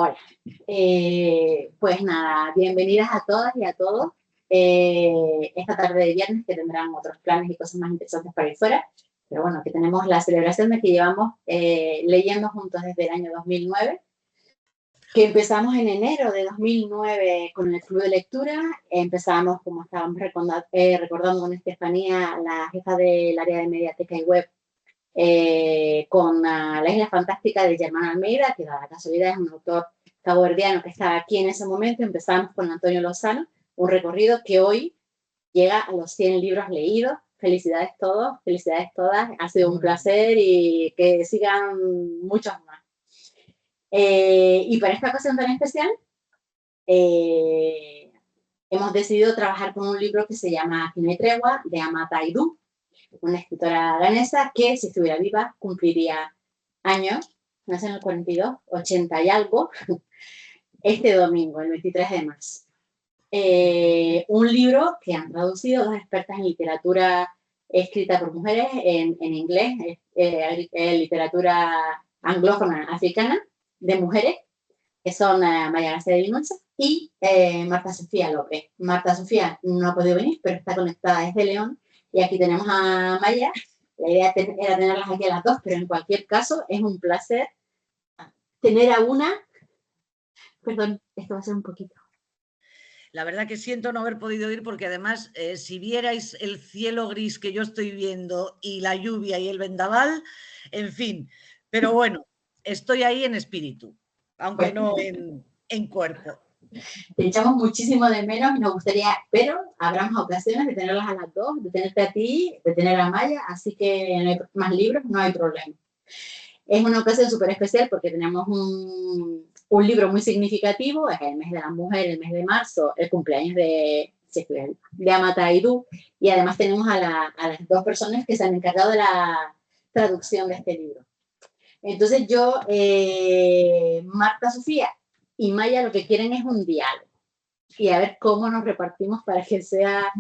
Hola. Pues nada, bienvenidas a todas y a todos. Esta tarde de viernes, que tendrán otros planes y cosas más interesantes para ir fuera, pero bueno, que tenemos la celebración de que llevamos leyendo juntos desde el año 2009, que empezamos en enero de 2009 con el club de lectura. Empezamos, como estábamos recordando con Estefanía, la jefa del área de mediateca y web, con La Isla Fantástica de Germán Almeida, que da la casualidad es un autor caboverdiano que estaba aquí en ese momento. Empezamos con Antonio Lozano, un recorrido que hoy llega a los 100 libros leídos. Felicidades todos, felicidades todas, ha sido un placer y que sigan muchos más. Y para esta ocasión tan especial, hemos decidido trabajar con un libro que se llama Aquí no hay tregua, de Amata Aidoo, una escritora danesa que, si estuviera viva, cumpliría años, nace en el 42, 80 y algo, este domingo, el 23 de marzo. Un libro que han traducido dos expertas en literatura escrita por mujeres en inglés, literatura anglófona africana de mujeres, que son Maya García de Vinoza y Marta Sofía López. Marta Sofía no ha podido venir, pero está conectada desde León, y aquí tenemos a Maya. La idea era tenerlas aquí a las dos, pero en cualquier caso es un placer tener a una. Perdón, esto va a ser un poquito. La verdad que siento no haber podido ir, porque además, si vierais el cielo gris que yo estoy viendo y la lluvia y el vendaval, en fin, pero bueno, estoy ahí en espíritu, aunque no en cuerpo. Te echamos muchísimo de menos y nos gustaría, pero habrá más ocasiones de tenerlas a las dos, de tenerte a ti, de tener a Maya, así que no hay más libros, no hay problema. Es una ocasión súper especial porque tenemos un libro muy significativo, es el mes de la mujer, el mes de marzo, el cumpleaños de Amata Aidoo, y además tenemos a las dos personas que se han encargado de la traducción de este libro. Entonces yo, Marta Sofía y Maya, lo que quieren es un diálogo y a ver cómo nos repartimos para que sea,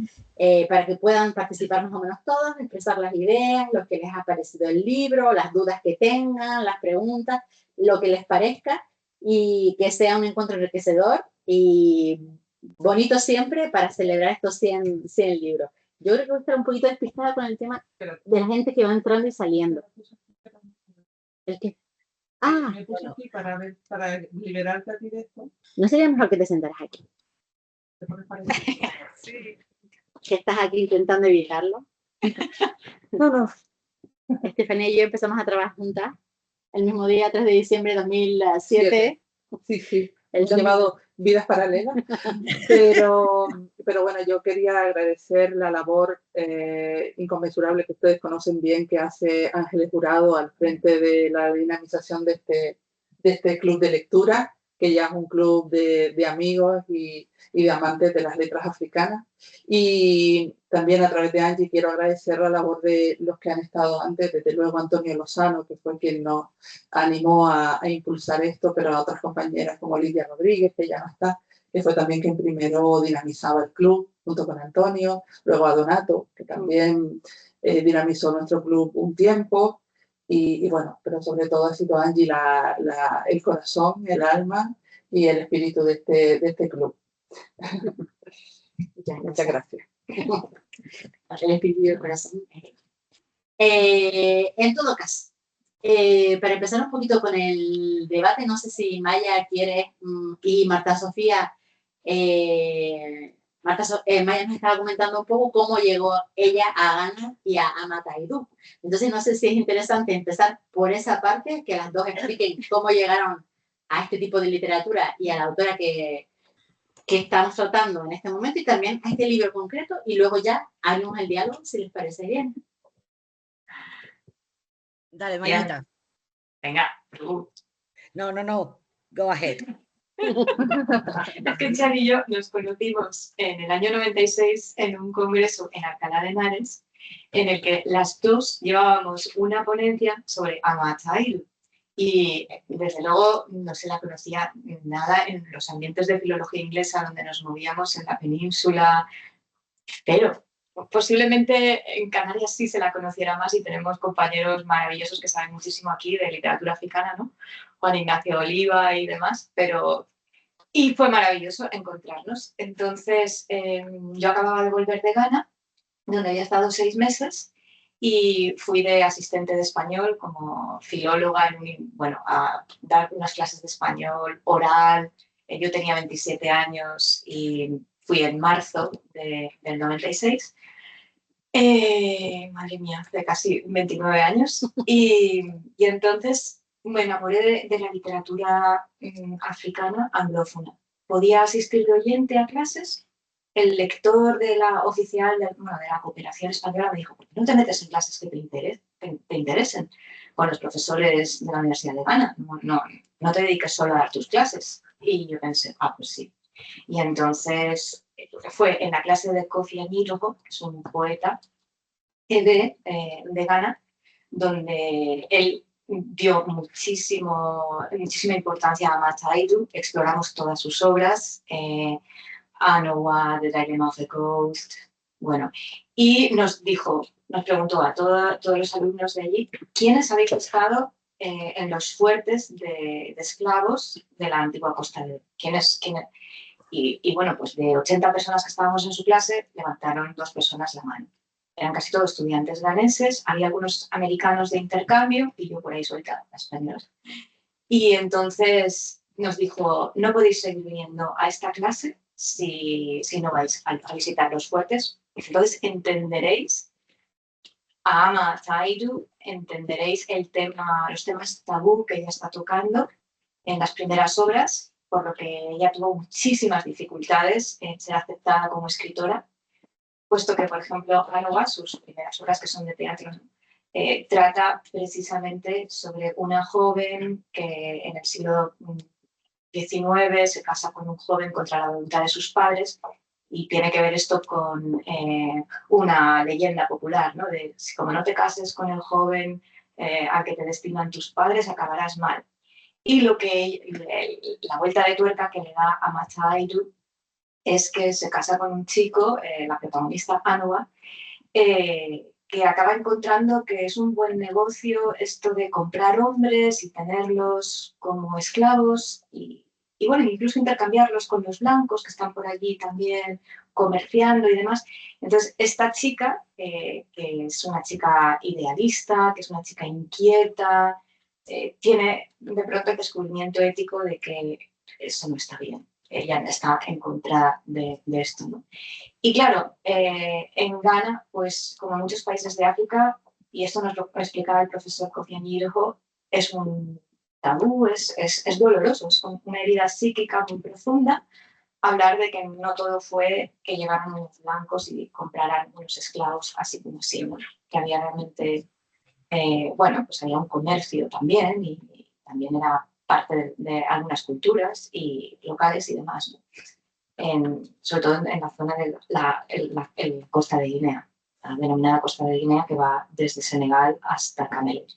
para que puedan participar más o menos todos, expresar las ideas, lo que les ha parecido el libro, las dudas que tengan, las preguntas, lo que les parezca, y que sea un encuentro enriquecedor y bonito siempre para celebrar estos 100 libros. Yo creo que voy a estar un poquito despistada con el tema de la gente que va entrando y saliendo. ¿El qué? Ah, me puse aquí para liberarte a ti de esto. ¿No sería mejor que te sentaras aquí? Sí. Que estás aquí intentando evitarlo. No. Estefanía y yo empezamos a trabajar juntas el mismo día, 3 de diciembre de 2007. Sí. Hemos llevado vidas paralelas. Pero bueno, yo quería agradecer la labor inconmensurable que ustedes conocen bien, que hace Ángeles Jurado al frente de la dinamización de este club de lectura, que ya es un club de amigos y de amantes de las letras africanas. Y también a través de Angie quiero agradecer la labor de los que han estado antes, desde luego Antonio Lozano, que fue quien nos animó a impulsar esto, pero a otras compañeras como Lidia Rodríguez, que ya no está, que fue también quien primero dinamizaba el club junto con Antonio, luego a Donato, que también dinamizó nuestro club un tiempo. Y bueno, pero sobre todo ha sido Angie el corazón, el alma y el espíritu de este club. Muchas gracias. El espíritu y el corazón. En todo caso, para empezar un poquito con el debate, no sé si Maya quiere y Marta Sofía. Maya nos estaba comentando un poco cómo llegó ella a Ghana y a Amata Aidoo. Entonces no sé si es interesante empezar por esa parte, que las dos expliquen cómo llegaron a este tipo de literatura y a la autora que estamos tratando en este momento, y también a este libro concreto, y luego ya abrimos el diálogo, si les parece bien. Dale, Mayita. Venga. No. Go ahead. Es que Chan y yo nos conocimos en el año 96 en un congreso en Alcalá de Henares, en el que las dos llevábamos una ponencia sobre Amata Aidoo. Y desde luego no se la conocía nada en los ambientes de filología inglesa donde nos movíamos en la península, pero posiblemente en Canarias sí se la conociera más, y tenemos compañeros maravillosos que saben muchísimo aquí de literatura africana, ¿no? Juan Ignacio Oliva y demás, y fue maravilloso encontrarnos. Entonces, yo acababa de volver de Ghana, donde había estado 6 meses, y fui de asistente de español como filóloga, a dar unas clases de español oral. Yo tenía 27 años y fui en marzo del 96. Madre mía, hace casi 29 años. Y entonces me enamoré de la literatura africana anglófona. Podía asistir de oyente a clases. El lector de la oficial de la cooperación española me dijo: ¿por qué no te metes en clases que te interesen con los profesores de la Universidad de Ghana? No te dediques solo a dar tus clases. Y yo pensé, pues sí. Y entonces fue en la clase de Kofi Anyirogo, que es un poeta de Ghana, donde él dio muchísima importancia a Mataidu. Exploramos todas sus obras, Anoa, The Dilemma of the Ghost, y nos preguntó a todos los alumnos de allí: ¿quiénes habéis estado en los fuertes de esclavos de la antigua Costa de ¿Quiénes? Y pues de 80 personas que estábamos en su clase, levantaron 2 personas la mano. Eran casi todos estudiantes ganeses, había algunos americanos de intercambio y yo por ahí suelta, española. Y entonces nos dijo: no podéis seguir viniendo a esta clase si no vais a visitar los fuertes. Entonces entenderéis a Ama Taidu, entenderéis los temas tabú que ella está tocando en las primeras obras, por lo que ella tuvo muchísimas dificultades en ser aceptada como escritora, puesto que, por ejemplo, Anoa, sus primeras obras, que son de teatro, trata precisamente sobre una joven que en el siglo XIX se casa con un joven contra la voluntad de sus padres, y tiene que ver esto con una leyenda popular, ¿no? De como no te cases con el joven al que te destinan tus padres, acabarás mal. Y la vuelta de tuerca que le da a Mataidu es que se casa con un chico, la protagonista Anoa, que acaba encontrando que es un buen negocio esto de comprar hombres y tenerlos como esclavos y incluso intercambiarlos con los blancos que están por allí también comerciando y demás. Entonces, esta chica, que es una chica idealista, que es una chica inquieta, tiene de pronto el descubrimiento ético de que eso no está bien. Ella está en contra de esto, ¿no? Y claro, en Ghana, pues como en muchos países de África, y esto nos lo explicaba el profesor Kofi Anyirogo, es un tabú, es doloroso, es una herida psíquica muy profunda hablar de que no todo fue que llegaron unos blancos y compraran unos esclavos así como así, ¿no? Que había realmente, pues había un comercio también y también era parte de algunas culturas y locales y demás, ¿no? Sobre todo en la zona de la Costa de Guinea, la denominada Costa de Guinea, que va desde Senegal hasta Camerún.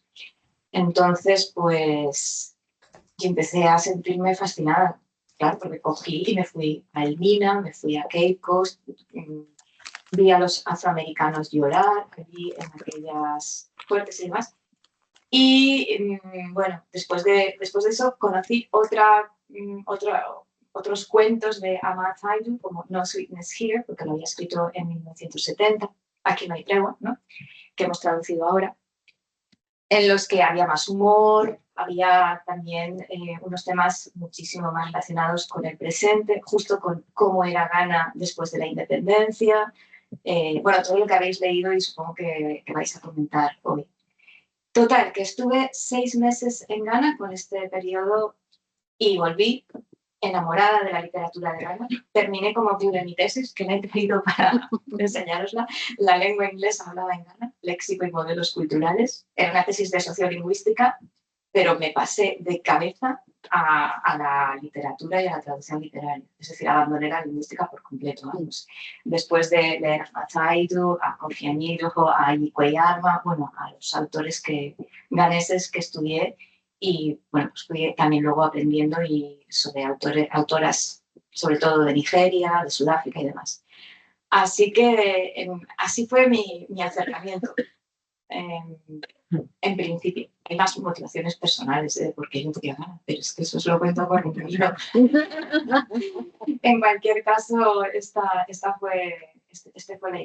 Entonces, pues, yo empecé a sentirme fascinada, claro, porque cogí y me fui a Elmina, me fui a Cape Coast, vi a los afroamericanos llorar allí en aquellas fuertes y demás. Y después de eso conocí otros cuentos de Ama Taidu, como No Sweetness Here, porque lo había escrito en 1970, Aquí no hay tregua, ¿no? Que hemos traducido ahora, en los que había más humor, había también unos temas muchísimo más relacionados con el presente, justo con cómo era Ghana después de la independencia. Todo lo que habéis leído y supongo que vais a comentar hoy. Total, que estuve 6 meses en Ghana con este periodo y volví enamorada de la literatura de Ghana. Terminé como autor de mi tesis, que me he traído para enseñarosla, la lengua inglesa hablada en Ghana, léxico y modelos culturales. Era una tesis de sociolingüística, pero me pasé de cabeza a la literatura y a la traducción literaria. Es decir, abandoné la lingüística por completo, vamos. Después de leer a Mataidu, a Kofi Anyirogo, a Ikweyama, a los autores ganeses que estudié, y pues fui también luego aprendiendo sobre autoras, sobre todo de Nigeria, de Sudáfrica y demás. Así que así fue mi acercamiento. en principio. Hay más motivaciones personales de por qué no te ganar, pero es que eso os lo cuento por un libro. En cualquier caso, esta fue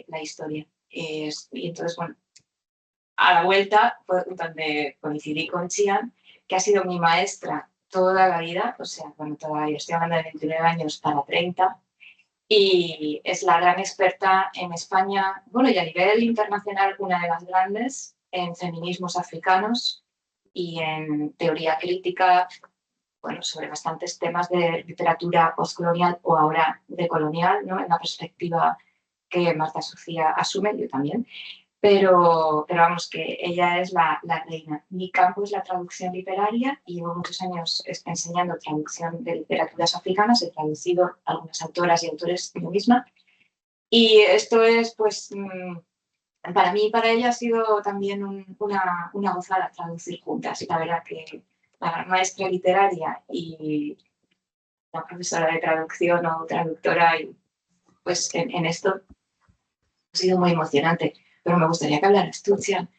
la historia. Y entonces, bueno, a la vuelta fue donde coincidí con Xian, que ha sido mi maestra toda la vida, o sea, bueno, toda la vida, estoy hablando de 29 años para 30, y es la gran experta en España, bueno, y a nivel internacional, una de las grandes en feminismos africanos y en teoría crítica, bueno, sobre bastantes temas de literatura postcolonial o ahora decolonial, ¿no? En la perspectiva que Marta Sofía asume, yo también. Pero vamos, que ella es la reina. Mi campo es la traducción literaria y llevo muchos años enseñando traducción de literaturas africanas. He traducido a algunas autoras y autores yo misma. Y esto es, pues, para mí y para ella ha sido también una gozada traducir juntas. La verdad que la gran maestra literaria y la profesora de traducción o traductora, y pues en esto ha sido muy emocionante. Pero me gustaría que hablaras tú, Xian.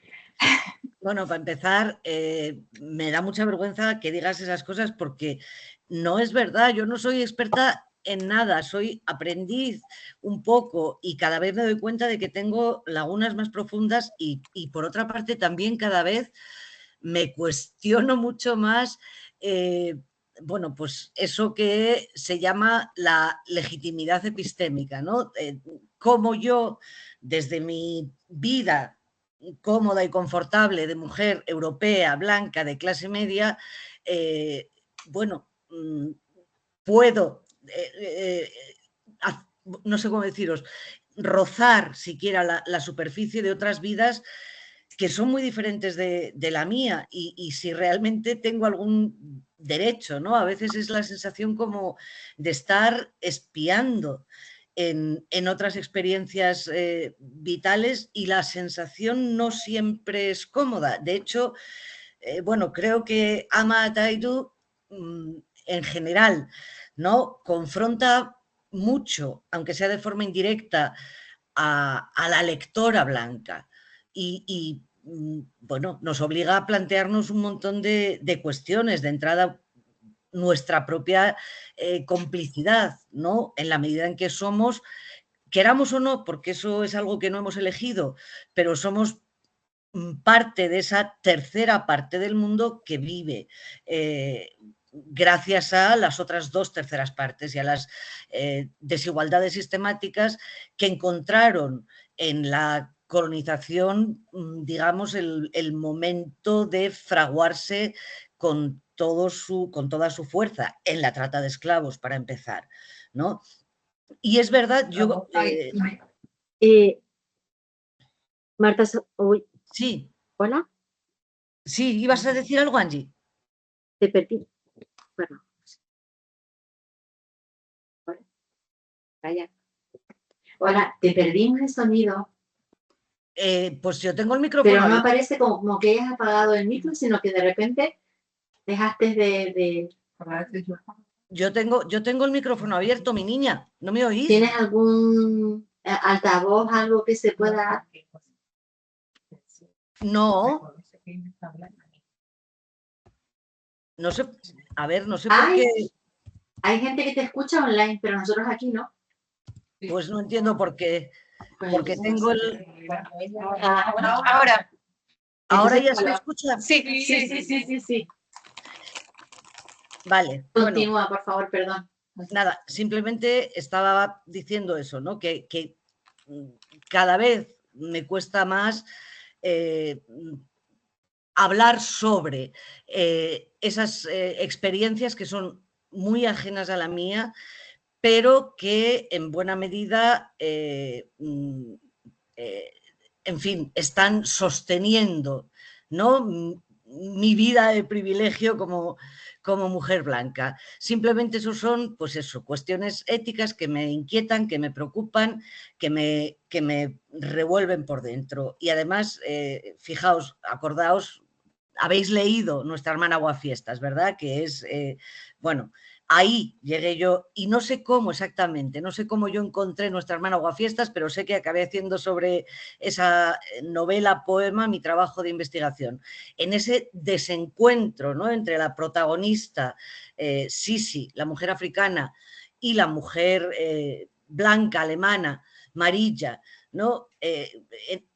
Bueno, para empezar, me da mucha vergüenza que digas esas cosas porque no es verdad. Yo no soy experta en nada, soy aprendiz un poco y cada vez me doy cuenta de que tengo lagunas más profundas y por otra parte también cada vez me cuestiono mucho más, bueno, pues eso que se llama la legitimidad epistémica, ¿no? Cómo yo, desde mi vida cómoda y confortable de mujer europea, blanca, de clase media, bueno, puedo, no sé cómo deciros, rozar siquiera la superficie de otras vidas que son muy diferentes de la mía y si realmente tengo algún derecho, ¿no? A veces es la sensación como de estar espiando en otras experiencias vitales y la sensación no siempre es cómoda. De hecho, bueno, creo que Ama Taidu en general, ¿no? Confronta mucho, aunque sea de forma indirecta, a la lectora blanca y bueno, nos obliga a plantearnos un montón de cuestiones. De entrada, nuestra propia complicidad, ¿no? En la medida en que somos, queramos o no, porque eso es algo que no hemos elegido, pero somos parte de esa tercera parte del mundo que vive gracias a las otras dos terceras partes y a las desigualdades sistemáticas que encontraron en la colonización, digamos, el momento de fraguarse con toda su fuerza en la trata de esclavos, para empezar, ¿no? Y es verdad, yo... Marta, sí. ¿Hola? Sí, ¿ibas a decir algo, Angie? Te perdí. Bueno. Calla. Hola, te perdimos el sonido. Pues yo tengo el micrófono pero no abierto. aparece como que hayas apagado el micro, sino que de repente dejaste de... Yo tengo el micrófono abierto, mi niña. ¿No me oís? ¿Tienes algún altavoz, algo que se pueda...? No. No sé. A ver, no sé por qué. Hay gente que te escucha online, pero nosotros aquí no. Pues no entiendo por qué. Pues Porque tengo el... Ahora. ¿Ahora ya se me escucha? Sí. Vale. Continúa, bueno, por favor, perdón. Nada, simplemente estaba diciendo eso, ¿no? Que cada vez me cuesta más hablar sobre esas experiencias que son muy ajenas a la mía, pero que en buena medida, en fin, están sosteniendo, ¿no?, mi vida de privilegio como mujer blanca. Simplemente eso son, pues eso, cuestiones éticas que me inquietan, que me preocupan, que me revuelven por dentro. Y además, fijaos, acordaos, habéis leído Nuestra hermana Aguafiestas, ¿verdad? Que es, bueno, ahí llegué yo y no sé cómo exactamente, no sé cómo yo encontré Nuestra hermana Aguafiestas, pero sé que acabé haciendo sobre esa novela, poema, mi trabajo de investigación. En ese desencuentro, ¿no?, entre la protagonista, Sisi, la mujer africana, y la mujer blanca, alemana, Marilla, ¿no?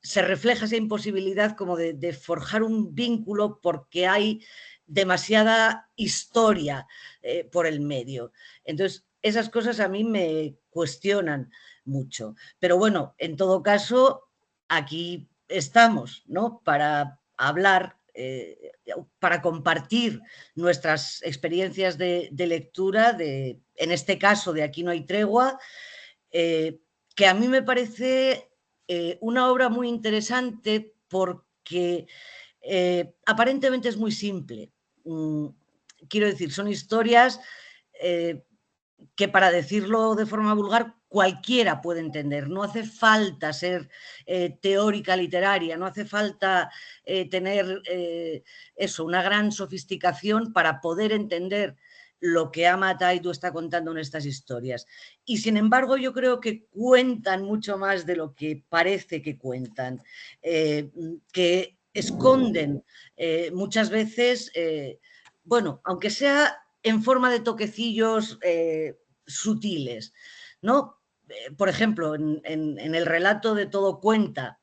Se refleja esa imposibilidad como de forjar un vínculo porque hay demasiada historia por el medio. Entonces, esas cosas a mí me cuestionan mucho. Pero bueno, en todo caso, aquí estamos, ¿no?, para hablar, para compartir nuestras experiencias de lectura, en este caso de Aquí no hay tregua, que a mí me parece una obra muy interesante porque aparentemente es muy simple. Quiero decir, son historias que, para decirlo de forma vulgar, cualquiera puede entender. No hace falta ser teórica literaria, no hace falta tener eso, una gran sofisticación para poder entender lo que Amat Aidu está contando en estas historias. Y sin embargo, yo creo que cuentan mucho más de lo que parece que cuentan, que esconden muchas veces, bueno, aunque sea en forma de toquecillos sutiles, ¿no? Por ejemplo, en el relato de Todo cuenta,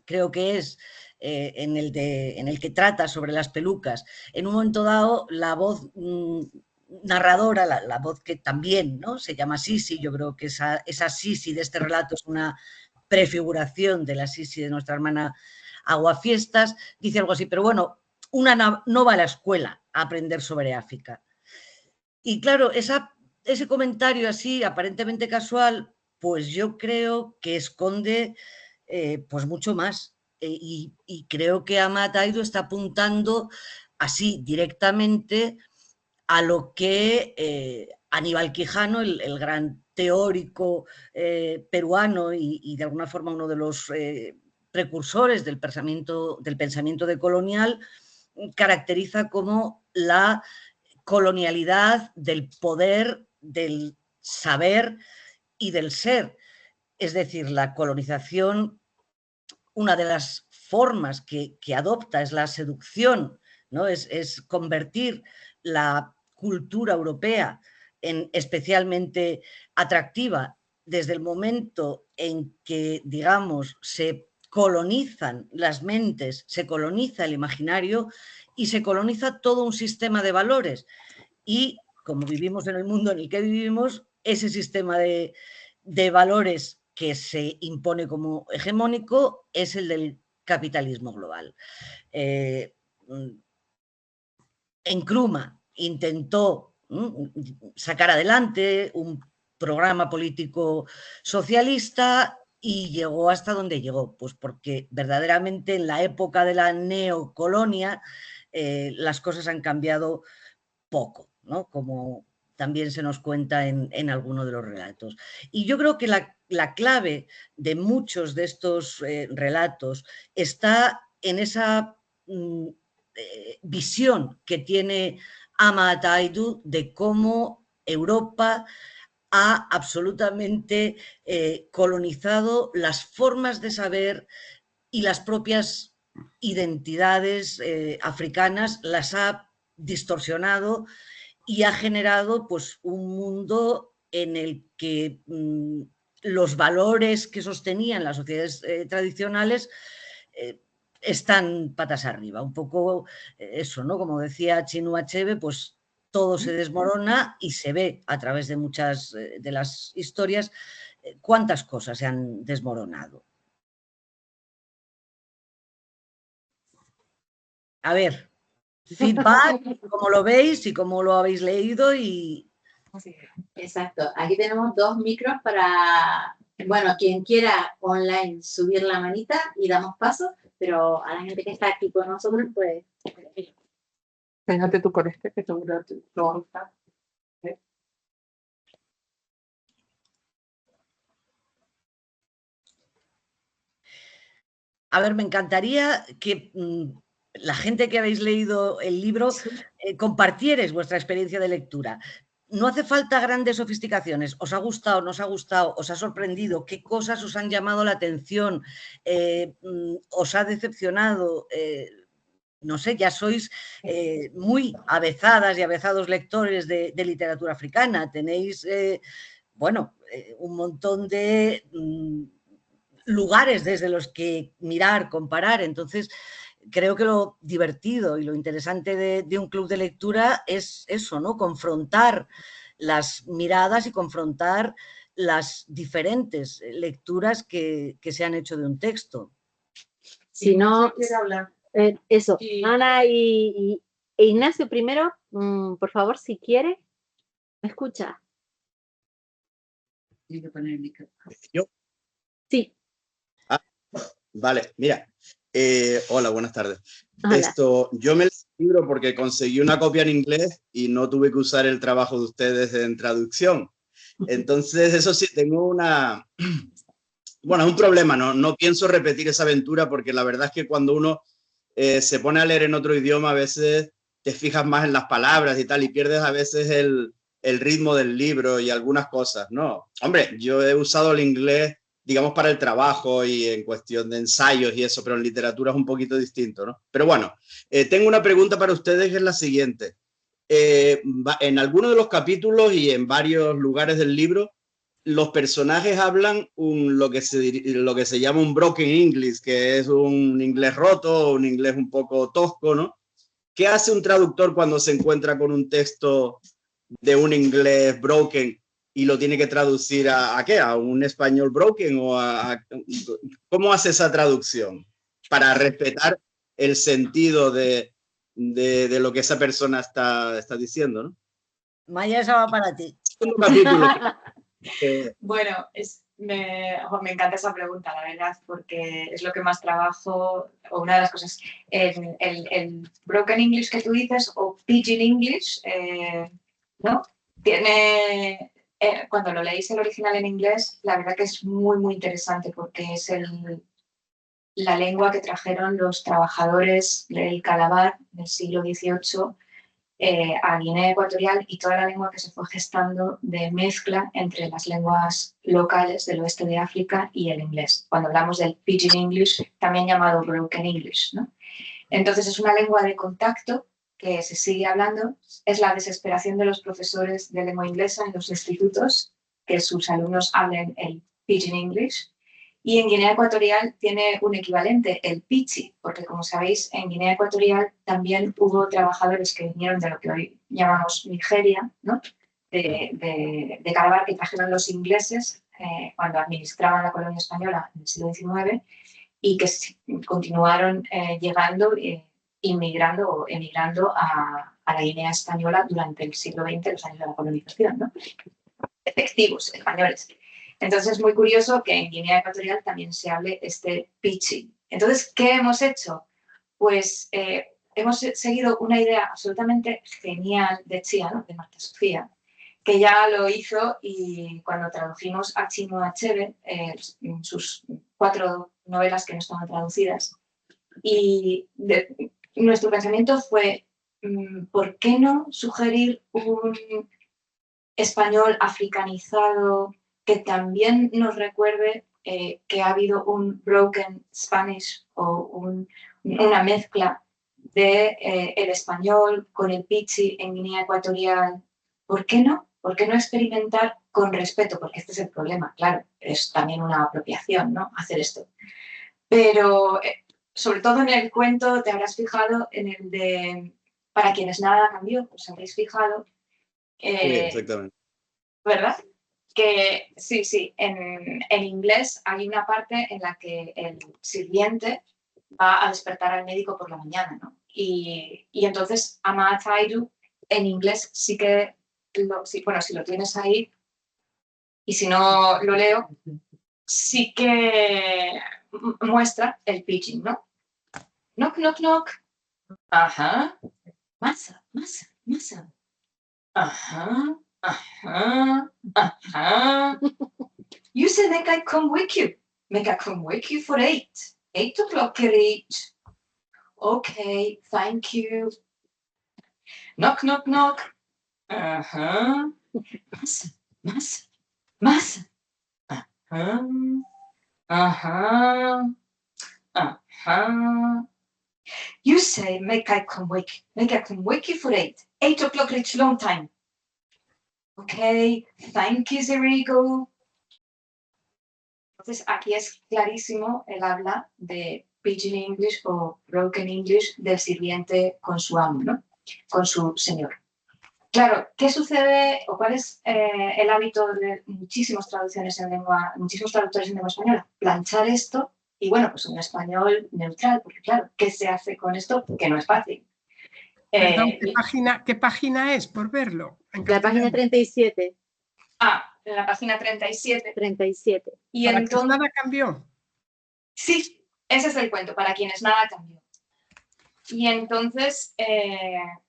creo que es en el que trata sobre las pelucas, en un momento dado la voz narradora, la voz que también, ¿no?, se llama Sisi, yo creo que esa Sisi de este relato es una prefiguración de la Sisi de Nuestra hermana Aguafiestas, dice algo así, pero bueno, una no va a la escuela a aprender sobre África. Y claro, ese comentario así, aparentemente casual, pues yo creo que esconde pues mucho más. Y creo que Amat Aidu está apuntando así directamente a lo que Aníbal Quijano, el gran teórico peruano y de alguna forma uno de los precursores del pensamiento decolonial, caracteriza como la colonialidad del poder, del saber y del ser. Es decir, la colonización, una de las formas que adopta es la seducción, ¿no? Es convertir la cultura europea en especialmente atractiva desde el momento en que, digamos, se colonizan las mentes, se coloniza el imaginario y se coloniza todo un sistema de valores. Y como vivimos en el mundo en el que vivimos, ese sistema de valores que se impone como hegemónico es el del capitalismo global. Nkrumah intentó sacar adelante un programa político socialista y llegó hasta donde llegó, pues porque verdaderamente en la época de la neocolonia las cosas han cambiado poco, ¿no?, como también se nos cuenta en alguno de los relatos. Y yo creo que la clave de muchos de estos relatos está en esa visión que tiene Amat Aidu de cómo Europa ha absolutamente colonizado las formas de saber y las propias identidades africanas, las ha distorsionado y ha generado pues un mundo en el que los valores que sostenían las sociedades tradicionales están patas arriba. Un poco eso, ¿no? Como decía Chinua Achebe, pues todo se desmorona y se ve a través de muchas de las historias cuántas cosas se han desmoronado. A ver, feedback, cómo lo veis y cómo lo habéis leído y... Exacto. Aquí tenemos 2 micros para, bueno, quien quiera online subir la manita y damos paso, pero a la gente que está aquí con nosotros, pues... Pégate tú con este, que seguro lo vamos a usar. A ver, me encantaría que la gente que habéis leído el libro compartierais vuestra experiencia de lectura. no hace falta grandes sofisticaciones. ¿Os ha gustado, no os ha gustado, os ha sorprendido? ¿Qué cosas os han llamado la atención? ¿Os ha decepcionado? No sé, ya sois muy avezadas y avezados lectores de literatura africana. Tenéis, un montón de lugares desde los que mirar, comparar. Entonces, creo que lo divertido y lo interesante de un club de lectura es eso, ¿no? Confrontar las miradas y confrontar las diferentes lecturas que se han hecho de un texto. Si no, quiere hablar. eso. Y- Ana e Ignacio primero, por favor, si quiere, ¿me escucha? Tiene que poner el micrófono. ¿Yo? Sí. Vale, mira. Hola, buenas tardes. Hola. Yo me leí el libro porque conseguí una copia en inglés y no tuve que usar el trabajo de ustedes en traducción. Entonces, eso sí, tengo un problema, no pienso repetir esa aventura porque la verdad es que cuando uno se pone a leer en otro idioma, a veces te fijas más en las palabras y tal, y pierdes a veces el ritmo del libro y algunas cosas, ¿no? Hombre, yo he usado el inglés, digamos, para el trabajo y en cuestión de ensayos y eso, pero en literatura es un poquito distinto, ¿no? Pero bueno, tengo una pregunta para ustedes que es la siguiente. En algunos de los capítulos y en varios lugares del libro, los personajes hablan lo que se llama un broken English, que es un inglés roto, un inglés un poco tosco, ¿no? ¿Qué hace un traductor cuando se encuentra con un texto de un inglés broken y lo tiene que traducir a qué? ¿A un español broken? ¿Cómo hace esa traducción? Para respetar el sentido de lo que esa persona está diciendo, ¿no? Maya, esa va para ti. Un capítulo. Bueno, me encanta esa pregunta, la verdad, porque es lo que más trabajo, o una de las cosas, el broken English que tú dices, o pidgin English, ¿no? Tiene, cuando lo leéis el original en inglés, la verdad que es muy, muy interesante, porque es la lengua que trajeron los trabajadores del Calabar del siglo XVIII a Guinea Ecuatorial, y toda la lengua que se fue gestando de mezcla entre las lenguas locales del oeste de África y el inglés. Cuando hablamos del pidgin English, también llamado broken English, ¿no? Entonces es una lengua de contacto que se sigue hablando. Es la desesperación de los profesores de lengua inglesa en los institutos que sus alumnos hablen el pidgin English. Y en Guinea Ecuatorial tiene un equivalente, el pichi, porque como sabéis, en Guinea Ecuatorial también hubo trabajadores que vinieron de lo que hoy llamamos Nigeria, ¿no? de Calabar, que trajeron los ingleses cuando administraban la colonia española en el siglo XIX, y que continuaron llegando, inmigrando o emigrando a la Guinea española durante el siglo XX, los años de la colonización, ¿no? Efectivos españoles. Entonces es muy curioso que en Guinea Ecuatorial también se hable este pichi. Entonces, ¿qué hemos hecho? Pues hemos seguido una idea absolutamente genial de Chía, ¿no? De Marta Sofía, que ya lo hizo, y cuando tradujimos a Chinua Achebe, sus 4 novelas que no estaban traducidas, y nuestro pensamiento fue, ¿por qué no sugerir un español africanizado que también nos recuerde que ha habido un broken Spanish o una mezcla de el español con el pichi en Guinea Ecuatorial? ¿Por qué no? ¿Por qué no experimentar con respeto? Porque este es el problema, claro, es también una apropiación, ¿no? Hacer esto. Pero sobre todo en el cuento te habrás fijado en el de Para quienes nada cambió, os habréis fijado. Sí, exactamente. ¿Verdad? Que sí, en inglés hay una parte en la que el sirviente va a despertar al médico por la mañana, ¿no? Y entonces Ama Tairu en inglés sí que, bueno, si lo tienes ahí, y si no lo leo, sí que muestra el pitching, ¿no? Knock, knock, knock. Ajá. Masa, masa, masa. Ajá. You say make I come with you. Make I come with you for 8. 8 o'clock each. Okay, thank you. Knock, knock, knock. Masa, masa, masa. Ajá, ajá, ajá. You say, make I come wake you for 8. 8 o'clock reach long time. Okay, thank you, Zerigo. Entonces aquí es clarísimo el habla de Pidgin English o Broken English del sirviente con su amo, ¿no? Con su señor. Claro, ¿qué sucede o cuál es el hábito de muchísimas traducciones en lengua, muchísimos traductores en lengua española? Planchar esto y bueno, pues un español neutral, porque claro, ¿qué se hace con esto? Que no es fácil. Perdón, ¿qué página es por verlo? La página 37. En la página 37. 37. Y ¿Para entonces, quienes nada cambió? Sí, ese es el cuento, para quienes nada cambió. Y entonces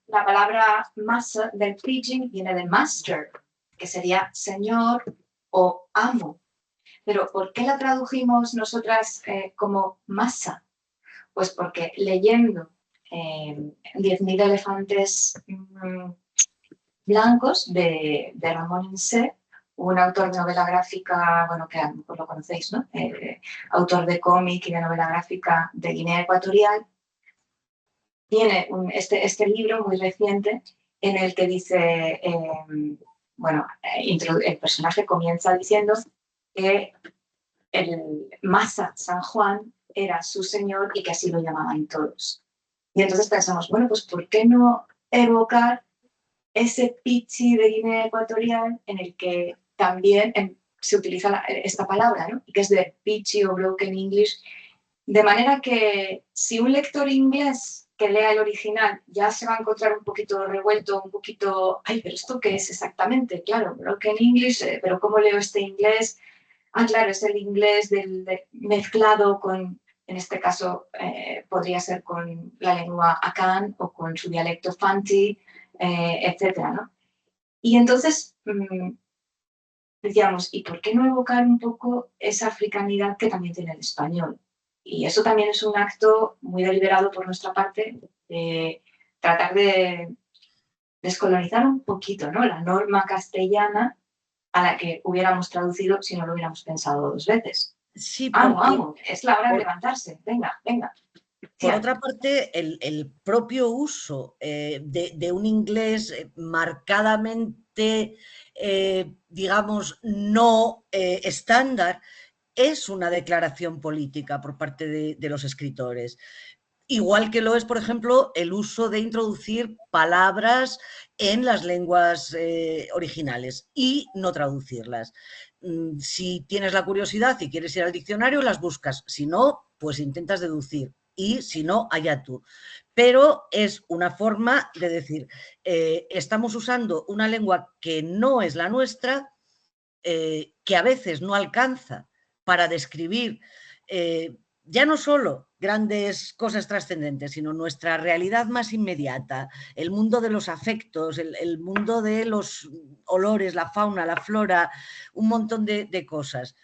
la palabra master del pidgin viene de master, que sería señor o amo. Pero ¿por qué la tradujimos nosotras como masa? Pues porque leyendo 10.000 elefantes blancos de Ramón Insé, un autor de novela gráfica, bueno, que a lo mejor lo conocéis, ¿no? Autor de cómic y de novela gráfica de Guinea Ecuatorial, tiene este libro muy reciente en el que dice, el personaje comienza diciendo que el Masa San Juan era su señor y que así lo llamaban todos. Y entonces pensamos, bueno, pues ¿por qué no evocar ese pichi de Guinea Ecuatorial en el que también se utiliza esta palabra, ¿no? Y que es de pichi o broken English, de manera que si un lector inglés que lea el original ya se va a encontrar un poquito revuelto, un poquito, ay, pero ¿esto qué es exactamente? Claro, broken English, pero ¿cómo leo este inglés? Ah, claro, es el inglés mezclado con, en este caso, podría ser con la lengua Akan o con su dialecto Fanti, etcétera, ¿no? Y entonces decíamos, ¿y por qué no evocar un poco esa africanidad que también tiene el español? Y eso también es un acto muy deliberado por nuestra parte de tratar de descolonizar un poquito, ¿no? La norma castellana a la que hubiéramos traducido si no lo hubiéramos pensado 2 veces. Sí, Vamos, es la hora de levantarse, venga, venga. Por otra parte, el propio uso de un inglés marcadamente, digamos, no estándar, es una declaración política por parte de los escritores. Igual que lo es, por ejemplo, el uso de introducir palabras en las lenguas originales y no traducirlas. Si tienes la curiosidad y quieres ir al diccionario, las buscas. Si no, pues intentas deducir. Y si no, allá tú. Pero es una forma de decir, estamos usando una lengua que no es la nuestra, que a veces no alcanza para describir ya no solo grandes cosas trascendentes, sino nuestra realidad más inmediata, el mundo de los afectos, el mundo de los olores, la fauna, la flora, un montón de cosas.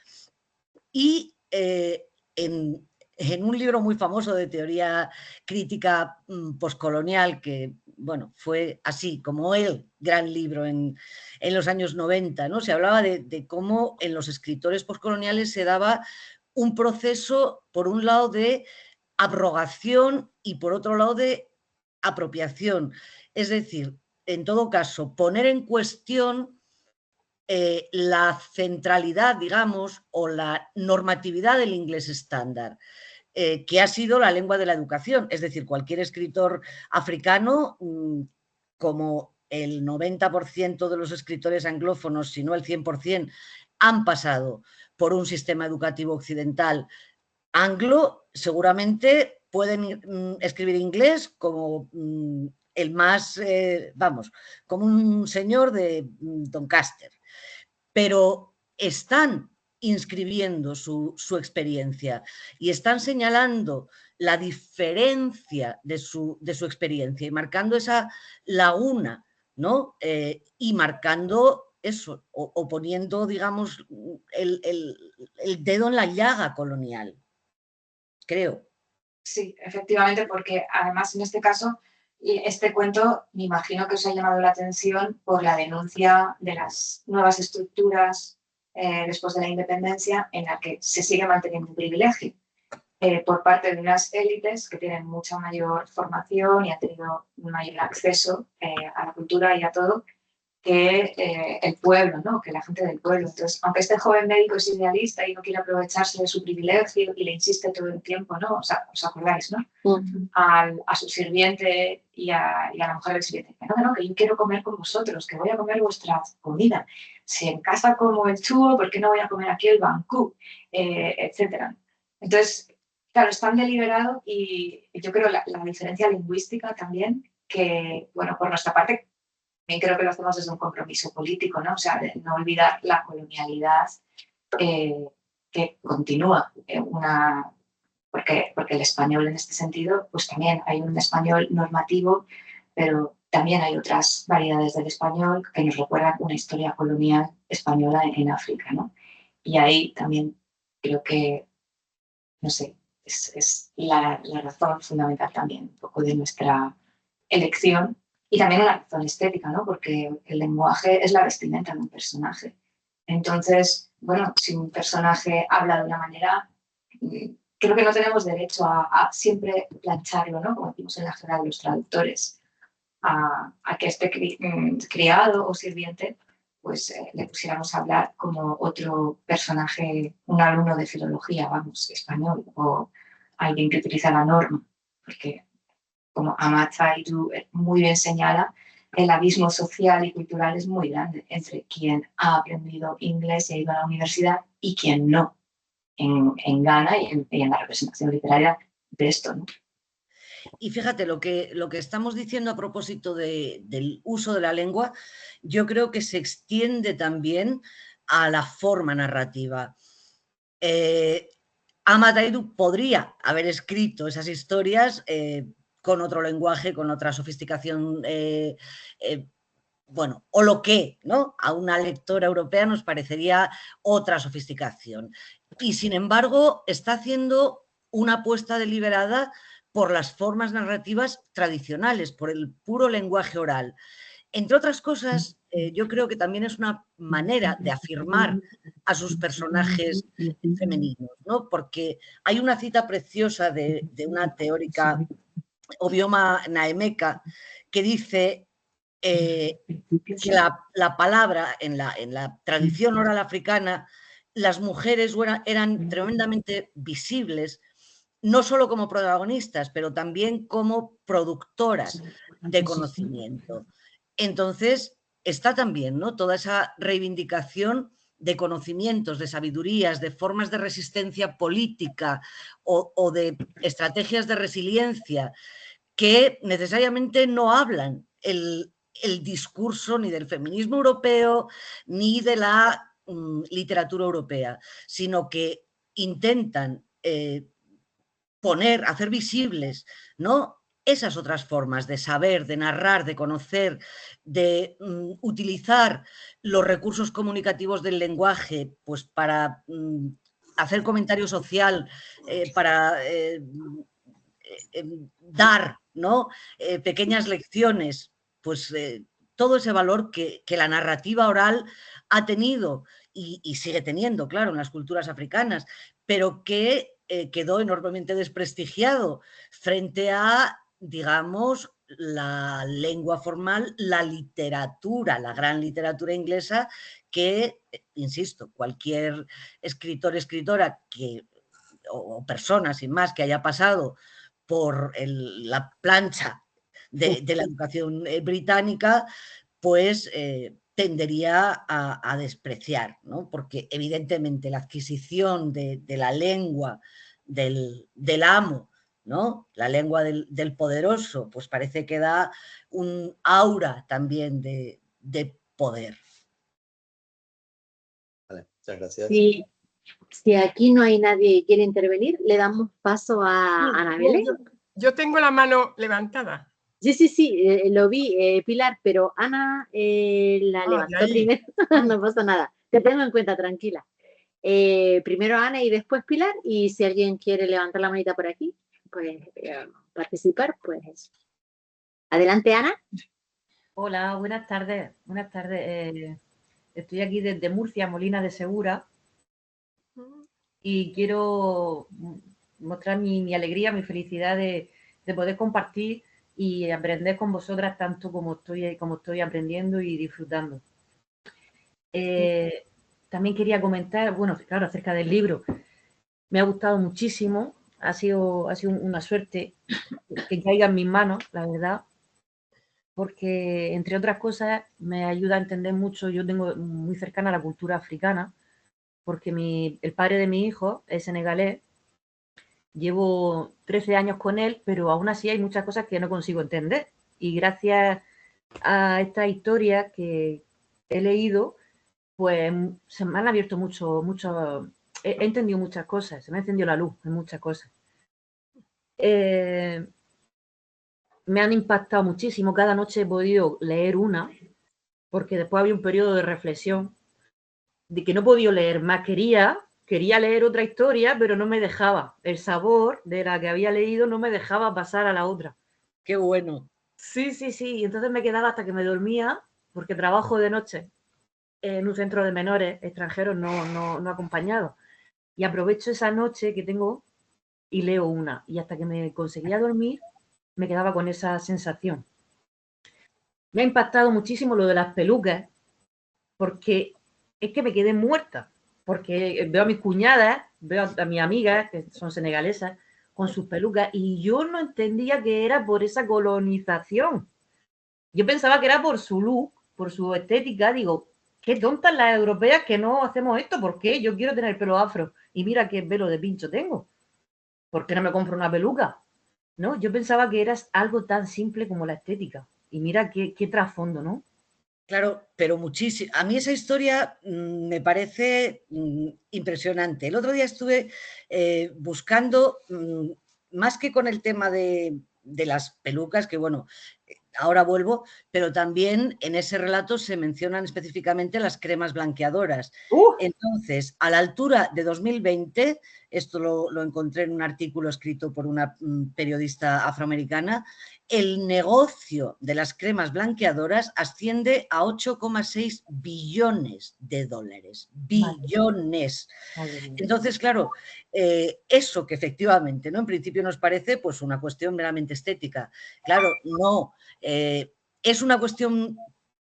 Y en un libro muy famoso de teoría crítica postcolonial, que bueno, fue así como el gran libro en los años 90, ¿no? Se hablaba de cómo en los escritores postcoloniales se daba un proceso, por un lado, de abrogación y por otro lado de apropiación. Es decir, en todo caso, poner en cuestión la centralidad, digamos, o la normatividad del inglés estándar, que ha sido la lengua de la educación. Es decir, cualquier escritor africano, como el 90% de los escritores anglófonos, si no el 100%, han pasado por un sistema educativo occidental anglo, seguramente pueden escribir inglés como el más, como un señor de Doncaster, pero están inscribiendo su experiencia y están señalando la diferencia de su experiencia y marcando esa laguna, ¿no? Y marcando eso, o poniendo, digamos, el dedo en la llaga colonial, creo. Sí, efectivamente, porque además en este caso Y este cuento me imagino que os ha llamado la atención por la denuncia de las nuevas estructuras después de la independencia en la que se sigue manteniendo un privilegio por parte de unas élites que tienen mucha mayor formación y han tenido un mayor acceso a la cultura y a todo que el pueblo, ¿no? Que la gente del pueblo. Entonces, aunque este joven médico es idealista y no quiere aprovecharse de su privilegio y le insiste todo el tiempo, ¿no? O sea, ¿os acordáis, no? A su sirviente y a la mujer del sirviente. No, que yo quiero comer con vosotros, que voy a comer vuestra comida. Si en casa como el chuo, ¿por qué no voy a comer aquí el bancú? Etcétera. Entonces, claro, es tan deliberado y yo creo la diferencia lingüística también, que, bueno, por nuestra parte, también creo que lo hacemos desde un compromiso político, ¿no? O sea, de no olvidar la colonialidad que continúa. Porque el español en este sentido, pues también hay un español normativo, pero también hay otras variedades del español que nos recuerdan una historia colonial española en África, ¿no? Y ahí también creo que, no sé, es la razón fundamental también un poco de nuestra elección. Y también una razón estética, ¿no? Porque el lenguaje es la vestimenta de un personaje. Entonces, bueno, si un personaje habla de una manera, creo que no tenemos derecho a siempre plancharlo, ¿no? Como decimos en la general los traductores, a que este criado o sirviente pues le pusiéramos a hablar como otro personaje, un alumno de filología, vamos, español, o alguien que utiliza la norma, porque como Amat Zahidu muy bien señala, el abismo social y cultural es muy grande entre quien ha aprendido inglés y ha ido a la universidad y quien no, en Ghana y en la representación literaria de esto, ¿no? Y fíjate, lo que estamos diciendo a propósito del uso de la lengua, yo creo que se extiende también a la forma narrativa. Amat Zahidu podría haber escrito esas historias con otro lenguaje, con otra sofisticación, bueno, o lo que, ¿no? A una lectora europea nos parecería otra sofisticación. Y sin embargo, está haciendo una apuesta deliberada por las formas narrativas tradicionales, por el puro lenguaje oral. Entre otras cosas, yo creo que también es una manera de afirmar a sus personajes femeninos, ¿no? Porque hay una cita preciosa de una teórica, Obioma Naemeka, que dice que la palabra en la tradición oral africana, las mujeres eran tremendamente visibles, no solo como protagonistas, pero también como productoras de conocimiento. Entonces, está también, ¿no?, toda esa reivindicación de conocimientos, de sabidurías, de formas de resistencia política o de estrategias de resiliencia que necesariamente no hablan el discurso ni del feminismo europeo ni de la literatura europea, sino que intentan hacer visibles, ¿no?, esas otras formas de saber, de narrar, de conocer, de utilizar los recursos comunicativos del lenguaje, pues para hacer comentario social, para dar, ¿no?, pequeñas lecciones, pues todo ese valor que la narrativa oral ha tenido y sigue teniendo, claro, en las culturas africanas, pero que quedó enormemente desprestigiado frente a, digamos, la lengua formal, la literatura, la gran literatura inglesa, que, insisto, cualquier escritor, escritora o persona, sin más, que haya pasado por la plancha de la educación británica, pues tendería a despreciar, ¿no? Porque evidentemente la adquisición de la lengua del amo, ¿no?, la lengua del poderoso, pues parece que da un aura también de poder. Vale, muchas gracias. Sí. Si aquí no hay nadie que quiere intervenir, le damos paso a Ana Belén. Yo tengo la mano levantada. Sí, lo vi, Pilar, pero Ana la levantó primero. No pasa nada, te tengo en cuenta, tranquila. Primero Ana y después Pilar, y si alguien quiere levantar la manita por aquí, pues participar, pues Adelante, Ana. Hola, buenas tardes. Buenas tardes. Estoy aquí desde Murcia, Molina de Segura, y quiero mostrar mi alegría, mi felicidad de poder compartir y aprender con vosotras tanto como estoy aprendiendo y disfrutando. También quería comentar, bueno, claro, acerca del libro. Me ha gustado muchísimo, ha sido una suerte que caiga en mis manos, la verdad, porque, entre otras cosas, me ayuda a entender mucho. Yo tengo muy cercana la cultura africana, porque el padre de mi hijo es senegalés. Llevo 13 años con él, pero aún así hay muchas cosas que no consigo entender. Y gracias a esta historia que he leído, pues se me han abierto mucho, he entendido muchas cosas, se me ha encendido la luz en muchas cosas. Me han impactado muchísimo. Cada noche he podido leer una, porque después había un periodo de reflexión de que no he podido leer más. Quería leer otra historia, pero no me dejaba. El sabor de la que había leído no me dejaba pasar a la otra. Qué bueno. Sí. Y entonces me quedaba hasta que me dormía, porque trabajo de noche en un centro de menores extranjeros no acompañados. Y aprovecho esa noche que tengo y leo una. Y hasta que me conseguía dormir, me quedaba con esa sensación. Me ha impactado muchísimo lo de las pelucas, porque es que me quedé muerta. Porque veo a mis cuñadas, veo a mis amigas, que son senegalesas, con sus pelucas, y yo no entendía que era por esa colonización. Yo pensaba que era por su look, por su estética. Digo, qué tontas las europeas que no hacemos esto. ¿Por qué? Yo quiero tener pelo afro y mira qué pelo de pincho tengo. ¿Por qué no me compro una peluca? ¿No? Yo pensaba que era algo tan simple como la estética. Y mira qué trasfondo, ¿no? Claro, pero muchísimo. A mí esa historia me parece impresionante. El otro día estuve buscando, más que con el tema de las pelucas, que bueno, ahora vuelvo, pero también en ese relato se mencionan específicamente las cremas blanqueadoras. Entonces, a la altura de 2020, esto lo encontré en un artículo escrito por una periodista afroamericana, el negocio de las cremas blanqueadoras asciende a 8,6 billones de dólares. Billones. Entonces, claro, eso que efectivamente, ¿no? En principio nos parece pues una cuestión meramente estética. Claro, no. Es una cuestión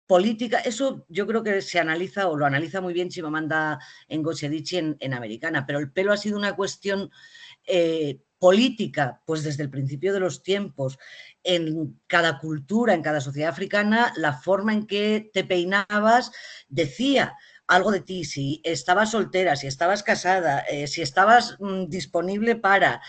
política. Eso yo creo que se analiza, o lo analiza muy bien Chimamanda Ngozi Adichie en Americana, pero el pelo ha sido una cuestión política, pues desde el principio de los tiempos. En cada cultura, en cada sociedad africana, la forma en que te peinabas decía algo de ti, si estabas soltera, si estabas casada, si estabas disponible para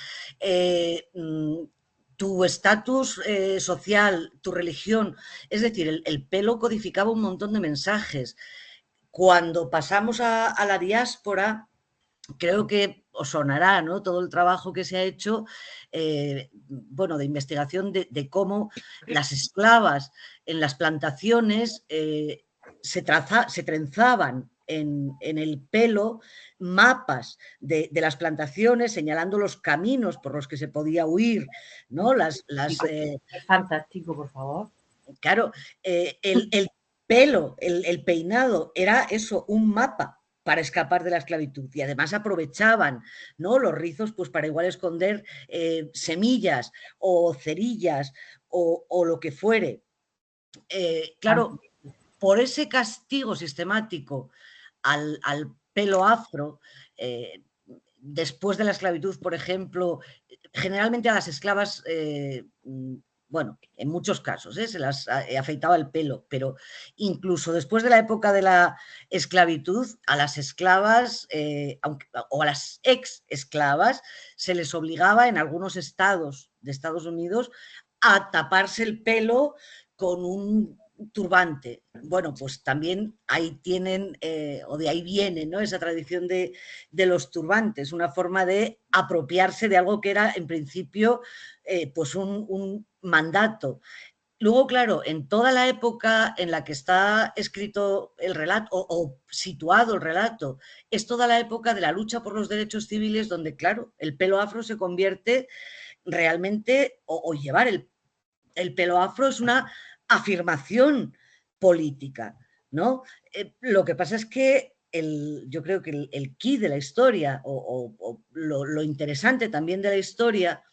tu estatus social, tu religión. Es decir, el pelo codificaba un montón de mensajes. Cuando pasamos a la diáspora, creo que os sonará, ¿no?, todo el trabajo que se ha hecho, bueno, de investigación de cómo las esclavas en las plantaciones se trenzaban en el pelo mapas de las plantaciones, señalando los caminos por los que se podía huir, ¿no? Es fantástico, por favor. Claro, el pelo, el peinado, era eso, un mapa para escapar de la esclavitud, y además aprovechaban, ¿no?, los rizos pues para igual esconder semillas o cerillas o lo que fuere. Claro, por ese castigo sistemático al pelo afro, después de la esclavitud, por ejemplo, generalmente a las esclavas, bueno, en muchos casos se las afeitaba el pelo, pero incluso después de la época de la esclavitud, a las esclavas o a las ex esclavas se les obligaba en algunos estados de Estados Unidos a taparse el pelo con un turbante. Bueno, pues también ahí tienen, o de ahí viene, ¿no?, esa tradición de los turbantes, una forma de apropiarse de algo que era en principio pues un mandato. Luego, claro, en toda la época en la que está escrito el relato o situado el relato, es toda la época de la lucha por los derechos civiles, donde, claro, el pelo afro se convierte realmente, o llevar el pelo afro es una afirmación política, ¿no? Lo que pasa es que yo creo que el quid de la historia o lo interesante también de la historia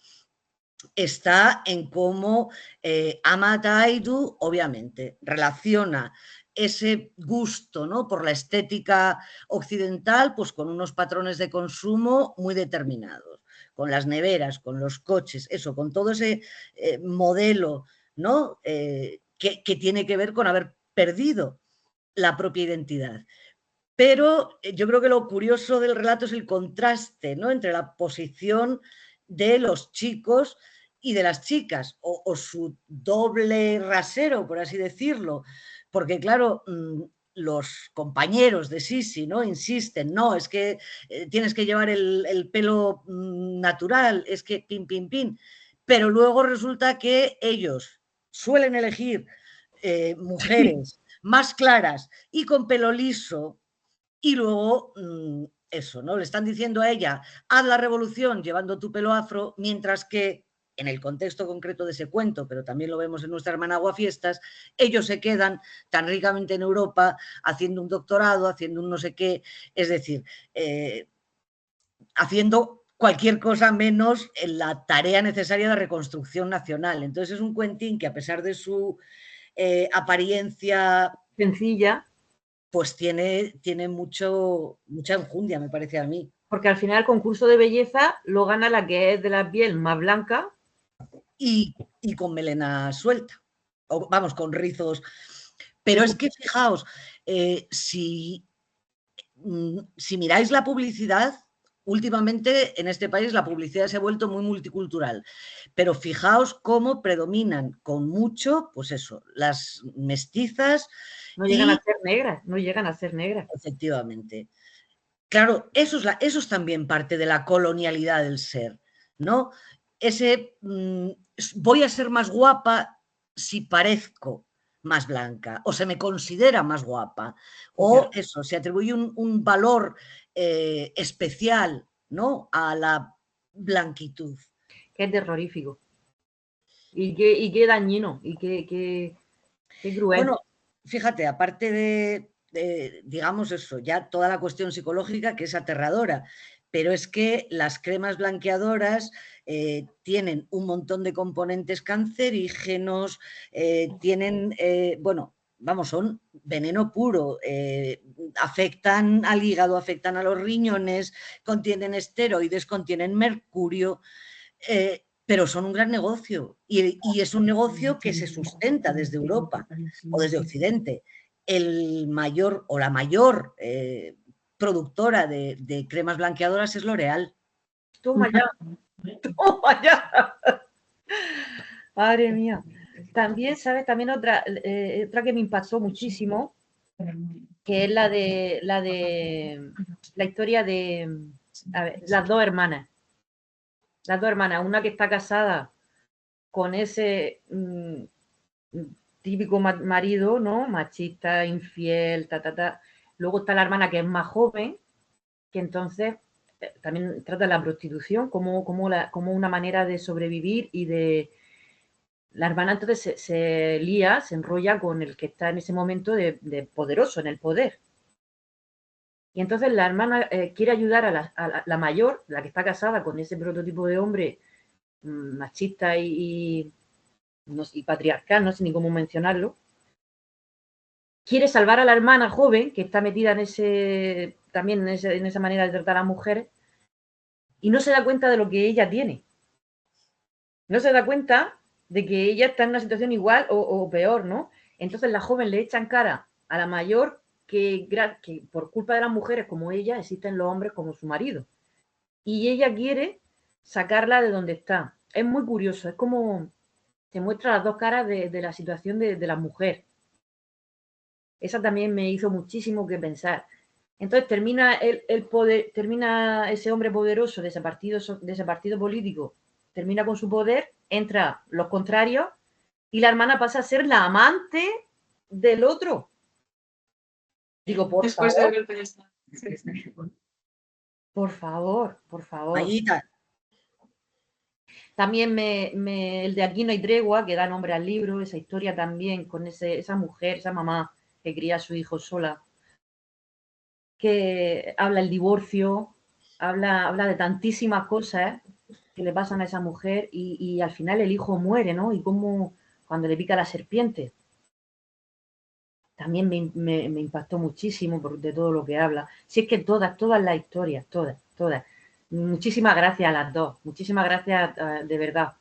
está en cómo Amat Aidu, obviamente, relaciona ese gusto, ¿no?, por la estética occidental, pues con unos patrones de consumo muy determinados, con las neveras, con los coches, eso, con todo ese modelo, ¿no?, que tiene que ver con haber perdido la propia identidad. Pero yo creo que lo curioso del relato es el contraste, ¿no?, entre la posición de los chicos y de las chicas, o su doble rasero, por así decirlo, porque claro, los compañeros de Sisi, ¿no?, insisten, no, es que tienes que llevar el pelo natural, es que pin, pin, pin, pero luego resulta que ellos suelen elegir mujeres más claras y con pelo liso, y luego eso, ¿no? Le están diciendo a ella, haz la revolución llevando tu pelo afro, mientras que en el contexto concreto de ese cuento, pero también lo vemos en Nuestra hermana Aguafiestas, ellos se quedan tan ricamente en Europa haciendo un doctorado, haciendo un no sé qué, es decir, haciendo cualquier cosa menos en la tarea necesaria de reconstrucción nacional. Entonces es un cuentín que, a pesar de su apariencia sencilla, pues tiene mucha enjundia, me parece a mí. Porque al final el concurso de belleza lo gana la que es de la piel más blanca. Y con melena suelta, o vamos, con rizos. Pero es que fijaos, si miráis la publicidad, últimamente en este país la publicidad se ha vuelto muy multicultural, pero fijaos cómo predominan con mucho, pues eso, las mestizas. No llegan a ser negras, no llegan a ser negras. Efectivamente. Claro, eso es también parte de la colonialidad del ser, ¿no? Ese voy a ser más guapa si parezco más blanca, o se me considera más guapa, o eso, se atribuye un valor especial, ¿no?, a la blanquitud. Que es terrorífico. Y qué dañino, y qué cruel. Bueno, fíjate, aparte de, digamos eso, ya toda la cuestión psicológica, que es aterradora, pero es que las cremas blanqueadoras tienen un montón de componentes cancerígenos, tienen, bueno, vamos, son veneno puro, afectan al hígado, afectan a los riñones, contienen esteroides, contienen mercurio, pero son un gran negocio, y es un negocio que se sustenta desde Europa o desde Occidente. El mayor o la mayor productora de cremas blanqueadoras es L'Oréal. Toma ya. Toma ya. Madre mía. También, ¿sabes? También otra que me impactó muchísimo, que es la historia de, a ver, las dos hermanas. Las dos hermanas, una que está casada con ese típico marido, ¿no? Machista, infiel, Luego está la hermana que es más joven, que entonces también trata la prostitución como una manera de sobrevivir y de... La hermana entonces se lía, se enrolla con el que está en ese momento de poderoso, en el poder. Y entonces la hermana quiere ayudar a la mayor, la que está casada con ese prototipo de hombre machista y patriarcal, no sé ni cómo mencionarlo. Quiere salvar a la hermana joven, que está metida también en esa manera de tratar a las mujeres, y no se da cuenta de lo que ella tiene. No se da cuenta de que ella está en una situación igual o peor, ¿no? Entonces la joven le echa en cara a la mayor que por culpa de las mujeres como ella existen los hombres como su marido. Y ella quiere sacarla de donde está. Es muy curioso, es como se muestra las dos caras de la situación de la mujer. Esa también me hizo muchísimo que pensar. Entonces termina el poder, termina ese hombre poderoso de ese partido político, termina con su poder, entra los contrarios y la hermana pasa a ser la amante del otro. Digo, por Después favor. de ver que ya está. Por favor, por favor. Mayita. También el de Aquí no hay tregua, que da nombre al libro, esa historia también, con esa mujer, esa mamá que cría a su hijo sola, que habla el divorcio, habla de tantísimas cosas que le pasan a esa mujer y al final el hijo muere, ¿no? Y cómo cuando le pica la serpiente. También me impactó muchísimo de todo lo que habla. Si es que todas las historias, todas. Muchísimas gracias a las dos, muchísimas gracias de verdad.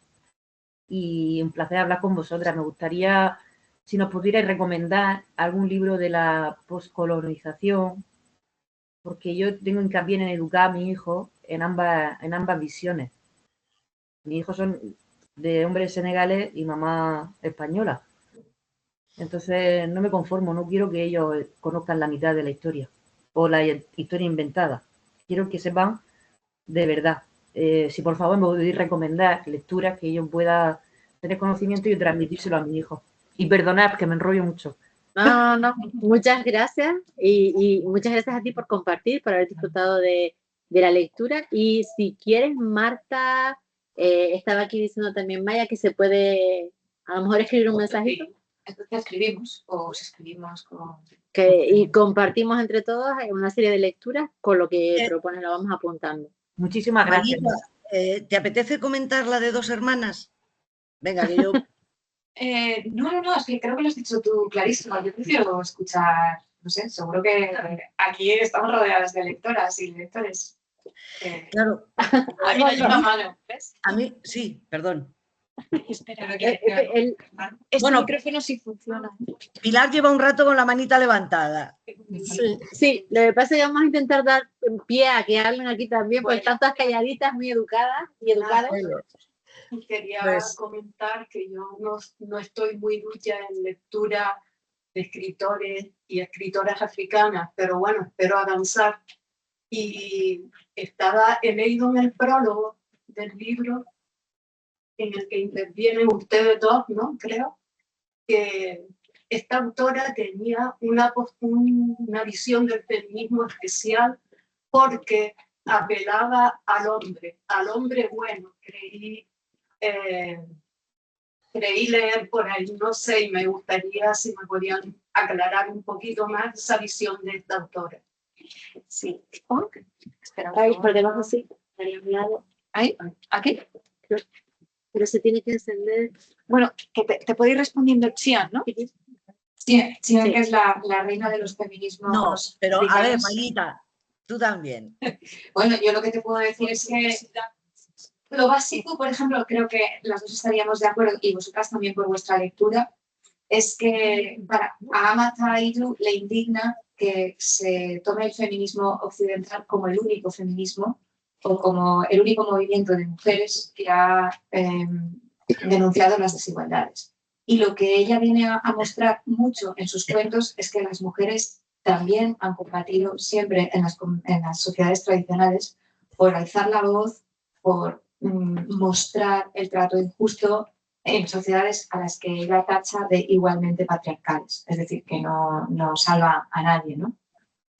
Y un placer hablar con vosotras. Me gustaría, si nos pudierais recomendar algún libro de la poscolonización, porque yo tengo hincapié en educar a mi hijo en ambas visiones. Mis hijos son de hombres senegales y mamá española. Entonces no me conformo, no quiero que ellos conozcan la mitad de la historia o la historia inventada. Quiero que sepan de verdad. Si por favor me podéis recomendar lecturas que ellos puedan tener conocimiento y transmitírselo a mi hijo. Y perdonad que me enrollo mucho. No, muchas gracias y muchas gracias a ti por compartir, por haber disfrutado de la lectura. Y si quieres, Marta, estaba aquí diciendo también Maya que se puede a lo mejor escribir un mensajito. Entonces escribimos o os escribimos con... Y compartimos entre todos una serie de lecturas con lo que proponen, lo vamos apuntando. Muchísimas gracias. Mayita, ¿te apetece comentar la de 2 hermanas? Venga, que yo... No, es que creo que lo has dicho tú clarísimo. Yo prefiero escuchar, no sé, seguro que aquí estamos rodeadas de lectoras y lectores. Claro. A mí me lleva mano, ¿ves? A mí, sí, perdón. Espera, Bueno, micrófono sí funciona. Pilar lleva un rato con la manita levantada. Sí, lo que pasa es que vamos a intentar dar pie a que hablen aquí también, porque están todas calladitas, muy educadas y educadas. Quería comentar que yo no estoy muy ducha en lectura de escritores y escritoras africanas, pero bueno, espero avanzar. Y he leído en el prólogo del libro en el que intervienen ustedes dos, ¿no? Creo que esta autora tenía una visión del feminismo especial porque apelaba al hombre bueno. Creí leer por ahí, no sé, y me gustaría si me podían aclarar un poquito más esa visión de esta autora. Sí. Espera, ahí, por debajo sí, ahí a un lado. ¿Ahí? ¿Aquí? Pero se tiene que encender. Bueno, que te puedo ir respondiendo Xian, ¿no? Xian, que es la reina de los feminismos. No, pero africanos. a ver, Mayita, tú también. Bueno, yo lo que te puedo decir es que lo básico, por ejemplo, creo que las dos estaríamos de acuerdo, y vosotras también por vuestra lectura, es que a Amata Aidoo le indigna que se tome el feminismo occidental como el único feminismo o como el único movimiento de mujeres que ha denunciado las desigualdades. Y lo que ella viene a mostrar mucho en sus cuentos es que las mujeres también han combatido siempre en las sociedades tradicionales por alzar la voz, por mostrar el trato injusto en sociedades a las que ella tacha de igualmente patriarcales, es decir, que no salva a nadie, ¿no?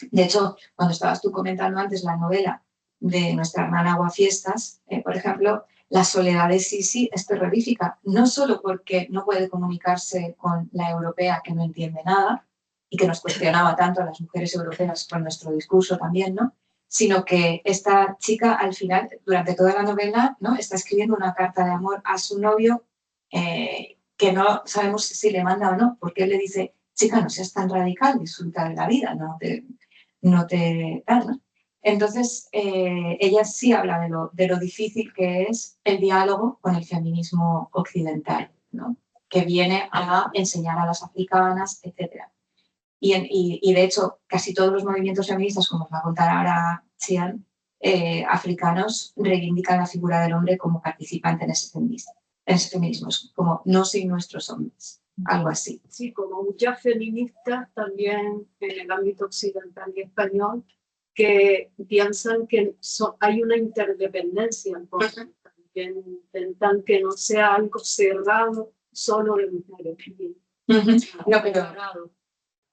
De hecho, cuando estabas tú comentando antes la novela de nuestra hermana Aguafiestas, por ejemplo, la soledad de Sisi es terrorífica, no solo porque no puede comunicarse con la europea que no entiende nada y que nos cuestionaba tanto a las mujeres europeas con nuestro discurso también, ¿no? Sino que esta chica al final, durante toda la novela, ¿no? Está escribiendo una carta de amor a su novio que no sabemos si le manda o no, porque él le dice, chica, no seas tan radical, disfruta de la vida, no te tal, ¿no? Entonces, ella sí habla de lo difícil que es el diálogo con el feminismo occidental, ¿no? Que viene a enseñar a las africanas, etc. Y de hecho, casi todos los movimientos feministas, como os va a contar ahora Xian, africanos reivindican la figura del hombre como participante en ese feminismo, es como no sin nuestros hombres, algo así. Sí, como muchas feministas también en el ámbito occidental y español que piensan que hay una interdependencia, entonces que intentan que no sea algo cerrado solo de mujeres. No, pero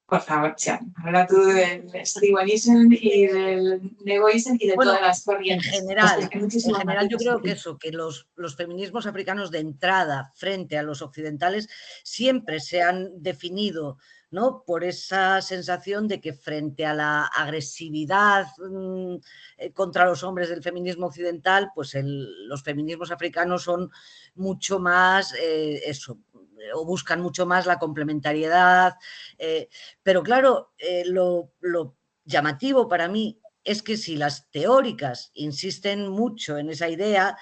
Por favor, Chan, habla tú del Striwanism y del Negoism y de Bueno, todas las corrientes. En general, yo matices creo aquí. que eso, que los feminismos africanos de entrada frente a los occidentales siempre se han definido, ¿no?, por esa sensación de que frente a la agresividad contra los hombres del feminismo occidental, pues los feminismos africanos son mucho más eso, o buscan mucho más la complementariedad. Pero claro, lo llamativo para mí es que si las teóricas insisten mucho en esa idea,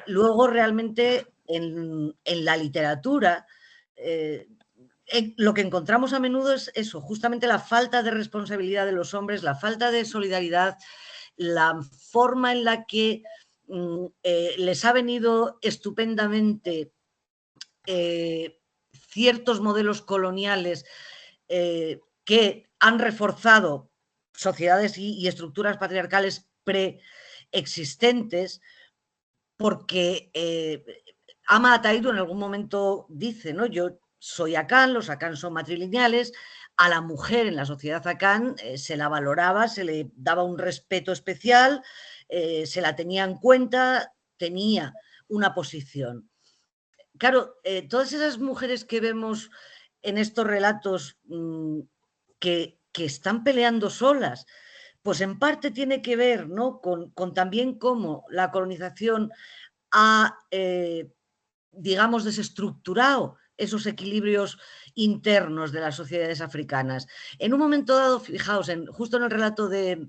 luego realmente en la literatura lo que encontramos a menudo es eso, justamente la falta de responsabilidad de los hombres, la falta de solidaridad, la forma en la que les ha venido estupendamente ciertos modelos coloniales que han reforzado sociedades y estructuras patriarcales preexistentes, porque Ama Ataidu en algún momento dice, ¿no?, yo soy Akan, los Akan son matrilineales, a la mujer en la sociedad Akan se la valoraba, se le daba un respeto especial, se la tenía en cuenta, tenía una posición. Claro, todas esas mujeres que vemos en estos relatos que están peleando solas, pues en parte tiene que ver, ¿no?, con también cómo la colonización ha, digamos, desestructurado esos equilibrios internos de las sociedades africanas. En un momento dado, fijaos, justo en el relato de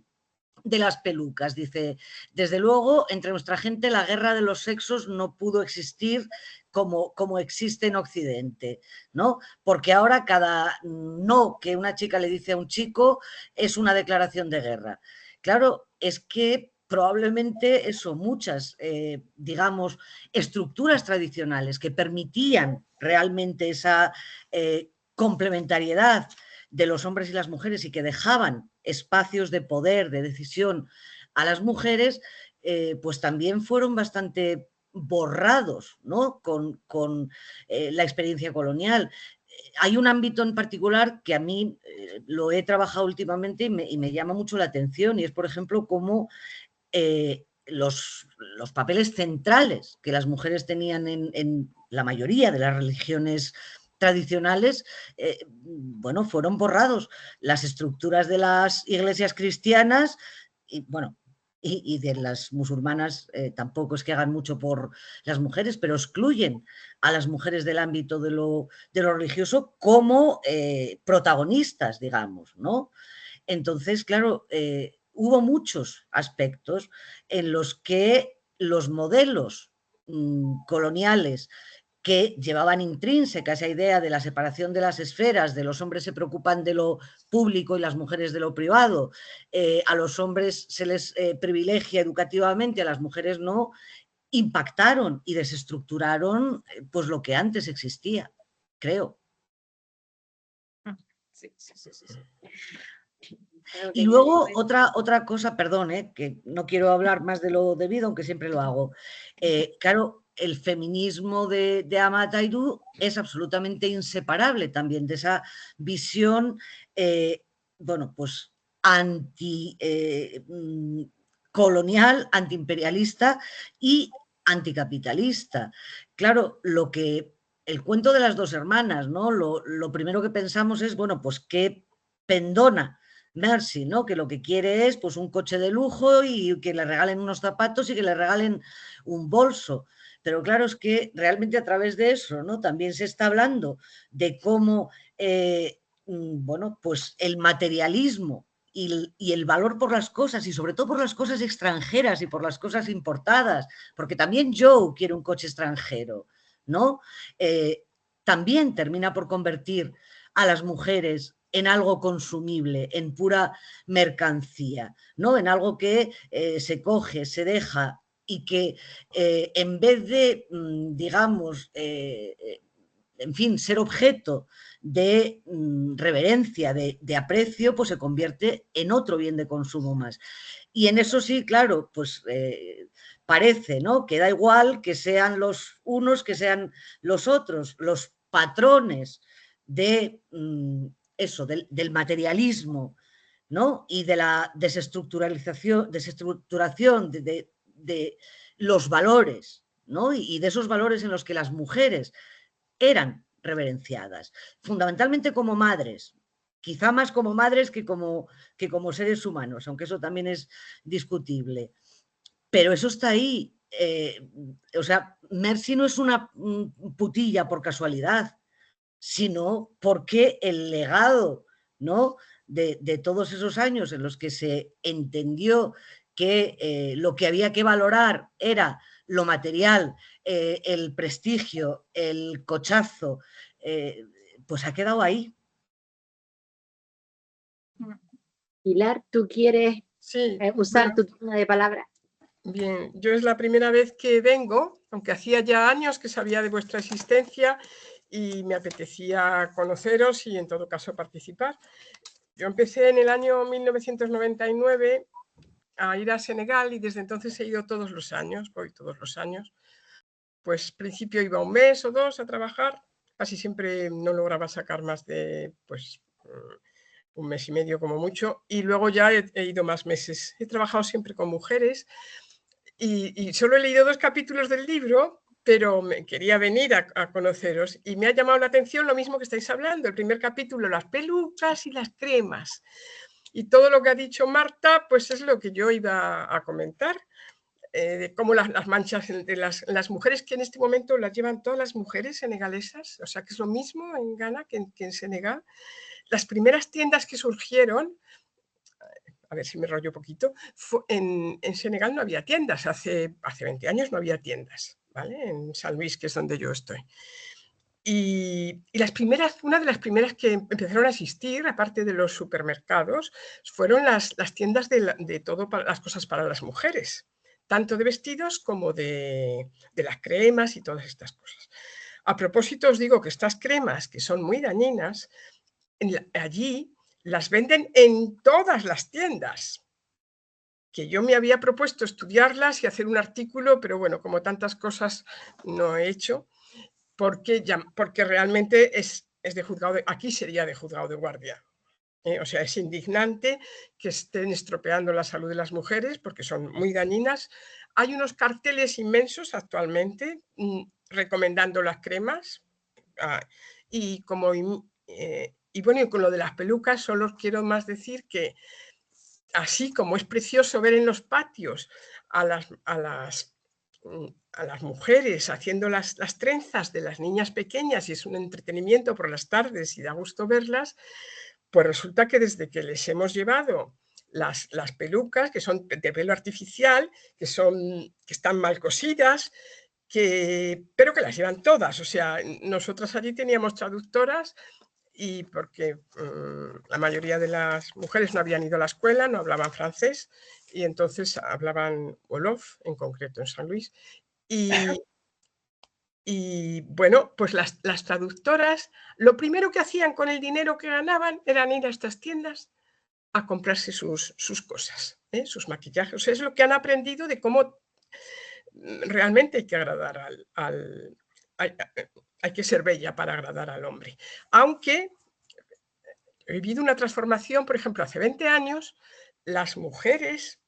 las pelucas, dice, desde luego, entre nuestra gente la guerra de los sexos no pudo existir como existe en Occidente, ¿no? Porque ahora cada no que una chica le dice a un chico es una declaración de guerra. Claro, es que probablemente eso, muchas, digamos, estructuras tradicionales que permitían realmente esa complementariedad de los hombres y las mujeres y que dejaban espacios de poder, de decisión a las mujeres, pues también fueron bastante borrados, ¿no?, con la experiencia colonial. Hay un ámbito en particular que a mí lo he trabajado últimamente y me llama mucho la atención, y es, por ejemplo, cómo los papeles centrales que las mujeres tenían en la mayoría de las religiones tradicionales, bueno, fueron borrados. Las estructuras de las iglesias cristianas y, bueno, y de las musulmanas tampoco es que hagan mucho por las mujeres, pero excluyen a las mujeres del ámbito de lo religioso como protagonistas, digamos, ¿no? Entonces, claro, hubo muchos aspectos en los que los modelos coloniales que llevaban intrínseca esa idea de la separación de las esferas, de los hombres se preocupan de lo público y las mujeres de lo privado, a los hombres se les privilegia educativamente, a las mujeres no, impactaron y desestructuraron pues lo que antes existía, creo. Sí. Y luego otra cosa, perdón, que no quiero hablar más de lo debido, aunque siempre lo hago. Claro, el feminismo de Ama Ataidu es absolutamente inseparable también de esa visión, bueno, pues anticolonial, antiimperialista y anticapitalista. Claro, el cuento de las dos hermanas, ¿no? Lo primero que pensamos es, bueno, pues qué pendona Mercy, ¿no?, que lo que quiere es pues un coche de lujo y que le regalen unos zapatos y que le regalen un bolso. Pero claro, es que realmente a través de eso, ¿no?, también se está hablando de cómo, bueno, pues el materialismo y el valor por las cosas, y sobre todo por las cosas extranjeras y por las cosas importadas, porque también Joe quiere un coche extranjero, ¿no? También termina por convertir a las mujeres en algo consumible, en pura mercancía, ¿no?, en algo que se coge, se deja y que en vez de, digamos, en fin, ser objeto de reverencia, de aprecio, pues se convierte en otro bien de consumo más. Y en eso sí, claro, pues parece, ¿no?, que da igual que sean los unos, que sean los otros, los patrones de eso, del materialismo, ¿no? Y de la desestructuración de los valores, ¿no? Y de esos valores en los que las mujeres eran reverenciadas, fundamentalmente como madres, quizá más como madres que como seres humanos, aunque eso también es discutible. Pero eso está ahí. O sea, Mercy no es una putilla por casualidad, sino porque el legado, ¿no?, de todos esos años en los que se entendió que lo que había que valorar era lo material, el prestigio, el cochazo, pues ha quedado ahí. Pilar, ¿tú quieres Sí, usar bueno, tu turno de palabra? bien, yo es la primera vez que vengo, aunque hacía ya años que sabía de vuestra existencia y me apetecía conoceros y en todo caso participar. Yo empecé en el año 1999 a ir a Senegal y desde entonces he ido todos los años, voy todos los años. Pues al principio iba un mes o dos a trabajar, casi siempre no lograba sacar más de pues un mes y medio como mucho, y luego ya he ido más meses. He trabajado siempre con mujeres y solo he leído 2 capítulos del libro, pero me quería venir a conoceros y me ha llamado la atención lo mismo que estáis hablando. El primer capítulo, las pelucas y las cremas. Y todo lo que ha dicho Marta, pues es lo que yo iba a comentar, de cómo las manchas de las mujeres, que en este momento las llevan todas las mujeres senegalesas, o sea que es lo mismo en Ghana que en Senegal. Las primeras tiendas que surgieron, a ver si me rollo poquito, en Senegal no había tiendas, hace 20 años no había tiendas, ¿vale? En San Luis, que es donde yo estoy. Y las primeras, una de las primeras que empezaron a existir, aparte de los supermercados, fueron las tiendas de todo, las cosas para las mujeres, tanto de vestidos como de las cremas y todas estas cosas. A propósito, os digo que estas cremas, que son muy dañinas, allí las venden en todas las tiendas, que yo me había propuesto estudiarlas y hacer un artículo, pero bueno, como tantas cosas no he hecho, porque realmente es de juzgado, aquí sería de juzgado de guardia. O sea, es indignante que estén estropeando la salud de las mujeres porque son muy dañinas. Hay unos carteles inmensos actualmente recomendando las cremas. Y bueno, y con lo de las pelucas solo os quiero más decir que así como es precioso ver en los patios a las mujeres haciendo las trenzas de las niñas pequeñas y es un entretenimiento por las tardes y da gusto verlas, pues resulta que desde que les hemos llevado las pelucas, que son de pelo artificial, que están mal cosidas, pero que las llevan todas. O sea, nosotras allí teníamos traductoras y porque la mayoría de las mujeres no habían ido a la escuela, no hablaban francés y entonces hablaban wolof, en concreto en San Luis. Y bueno, pues las traductoras, lo primero que hacían con el dinero que ganaban eran ir a estas tiendas a comprarse sus cosas, sus maquillajes. O sea, es lo que han aprendido de cómo realmente hay que agradar hay que ser bella para agradar al hombre. Aunque he vivido una transformación, por ejemplo, hace 20 años, las mujeres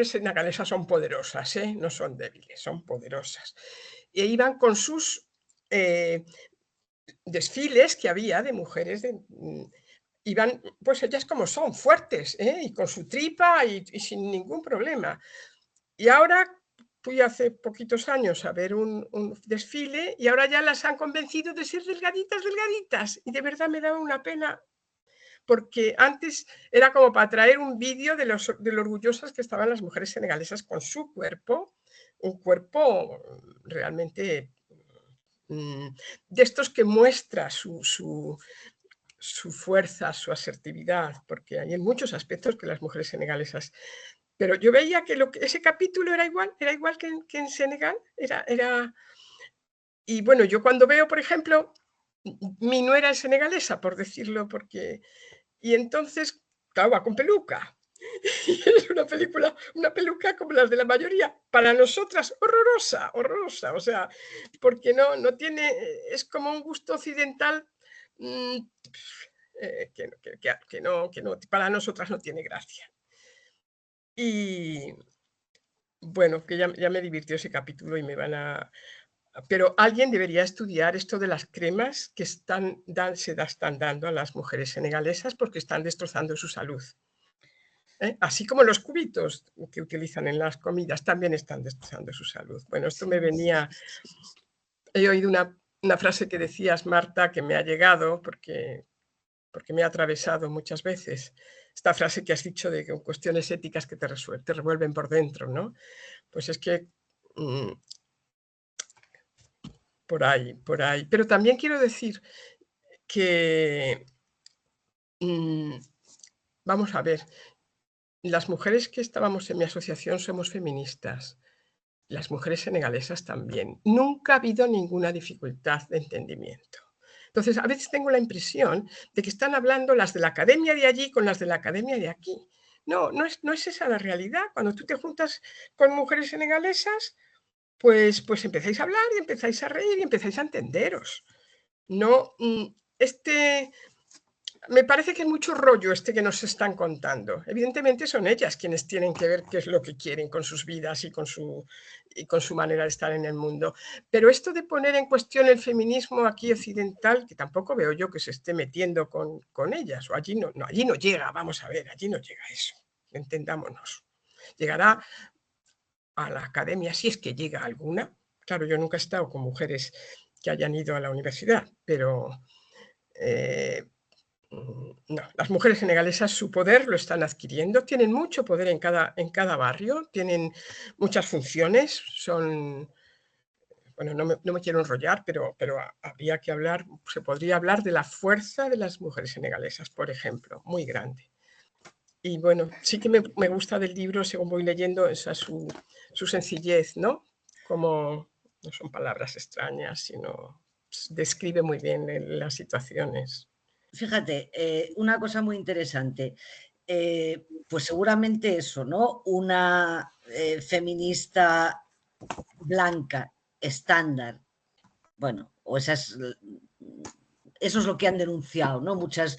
senegalesas son poderosas, no son débiles, son poderosas. E iban con sus desfiles que había de mujeres, iban, pues ellas como son, fuertes, y con su tripa y sin ningún problema. Y ahora fui hace poquitos años a ver un desfile y ahora ya las han convencido de ser delgaditas, delgaditas. Y de verdad me daba una pena, porque antes era como para traer un vídeo de lo orgullosas que estaban las mujeres senegalesas con su cuerpo, un cuerpo realmente de estos que muestra su fuerza, su asertividad, porque hay en muchos aspectos que las mujeres senegalesas. Pero yo veía que ese capítulo era igual que en Senegal. Y bueno, yo cuando veo, por ejemplo, mi nuera es senegalesa, por decirlo, y entonces, claro, va con peluca. Y es una peluca como las de la mayoría, para nosotras horrorosa, horrorosa, o sea, porque no tiene, es como un gusto occidental que no, para nosotras no tiene gracia. Y bueno, que ya me divirtió ese capítulo y me van a... Pero alguien debería estudiar esto de las cremas que se están dando a las mujeres senegalesas porque están destrozando su salud. Así como los cubitos que utilizan en las comidas también están destrozando su salud. Bueno, esto me venía... He oído una frase que decías, Marta, que me ha llegado porque me ha atravesado muchas veces. Esta frase que has dicho de que cuestiones éticas que te revuelven por dentro, ¿no? Pues es que por ahí. Pero también quiero decir que, vamos a ver, las mujeres que estábamos en mi asociación somos feministas, las mujeres senegalesas también. Nunca ha habido ninguna dificultad de entendimiento. Entonces, a veces tengo la impresión de que están hablando las de la academia de allí con las de la academia de aquí. No es esa la realidad. Cuando tú te juntas con mujeres senegalesas, pues empezáis a hablar y empezáis a reír y empezáis a entenderos. No, me parece que es mucho rollo que nos están contando. Evidentemente son ellas quienes tienen que ver qué es lo que quieren con sus vidas y con su manera de estar en el mundo. Pero esto de poner en cuestión el feminismo aquí occidental, que tampoco veo yo que se esté metiendo con ellas, o allí no llega, vamos a ver, allí no llega eso, entendámonos. Llegará a la academia, si es que llega alguna. Claro, yo nunca he estado con mujeres que hayan ido a la universidad, pero no, las mujeres senegalesas su poder lo están adquiriendo, tienen mucho poder en cada barrio, tienen muchas funciones, bueno, no me quiero enrollar, pero habría que hablar, se podría hablar de la fuerza de las mujeres senegalesas, por ejemplo, muy grande. Y bueno, sí que me gusta del libro, según voy leyendo, esa su sencillez, ¿no? Como no son palabras extrañas, sino describe muy bien las situaciones. Fíjate, una cosa muy interesante, pues seguramente eso, ¿no? Una feminista blanca, estándar, bueno, o eso es lo que han denunciado, ¿no? Muchas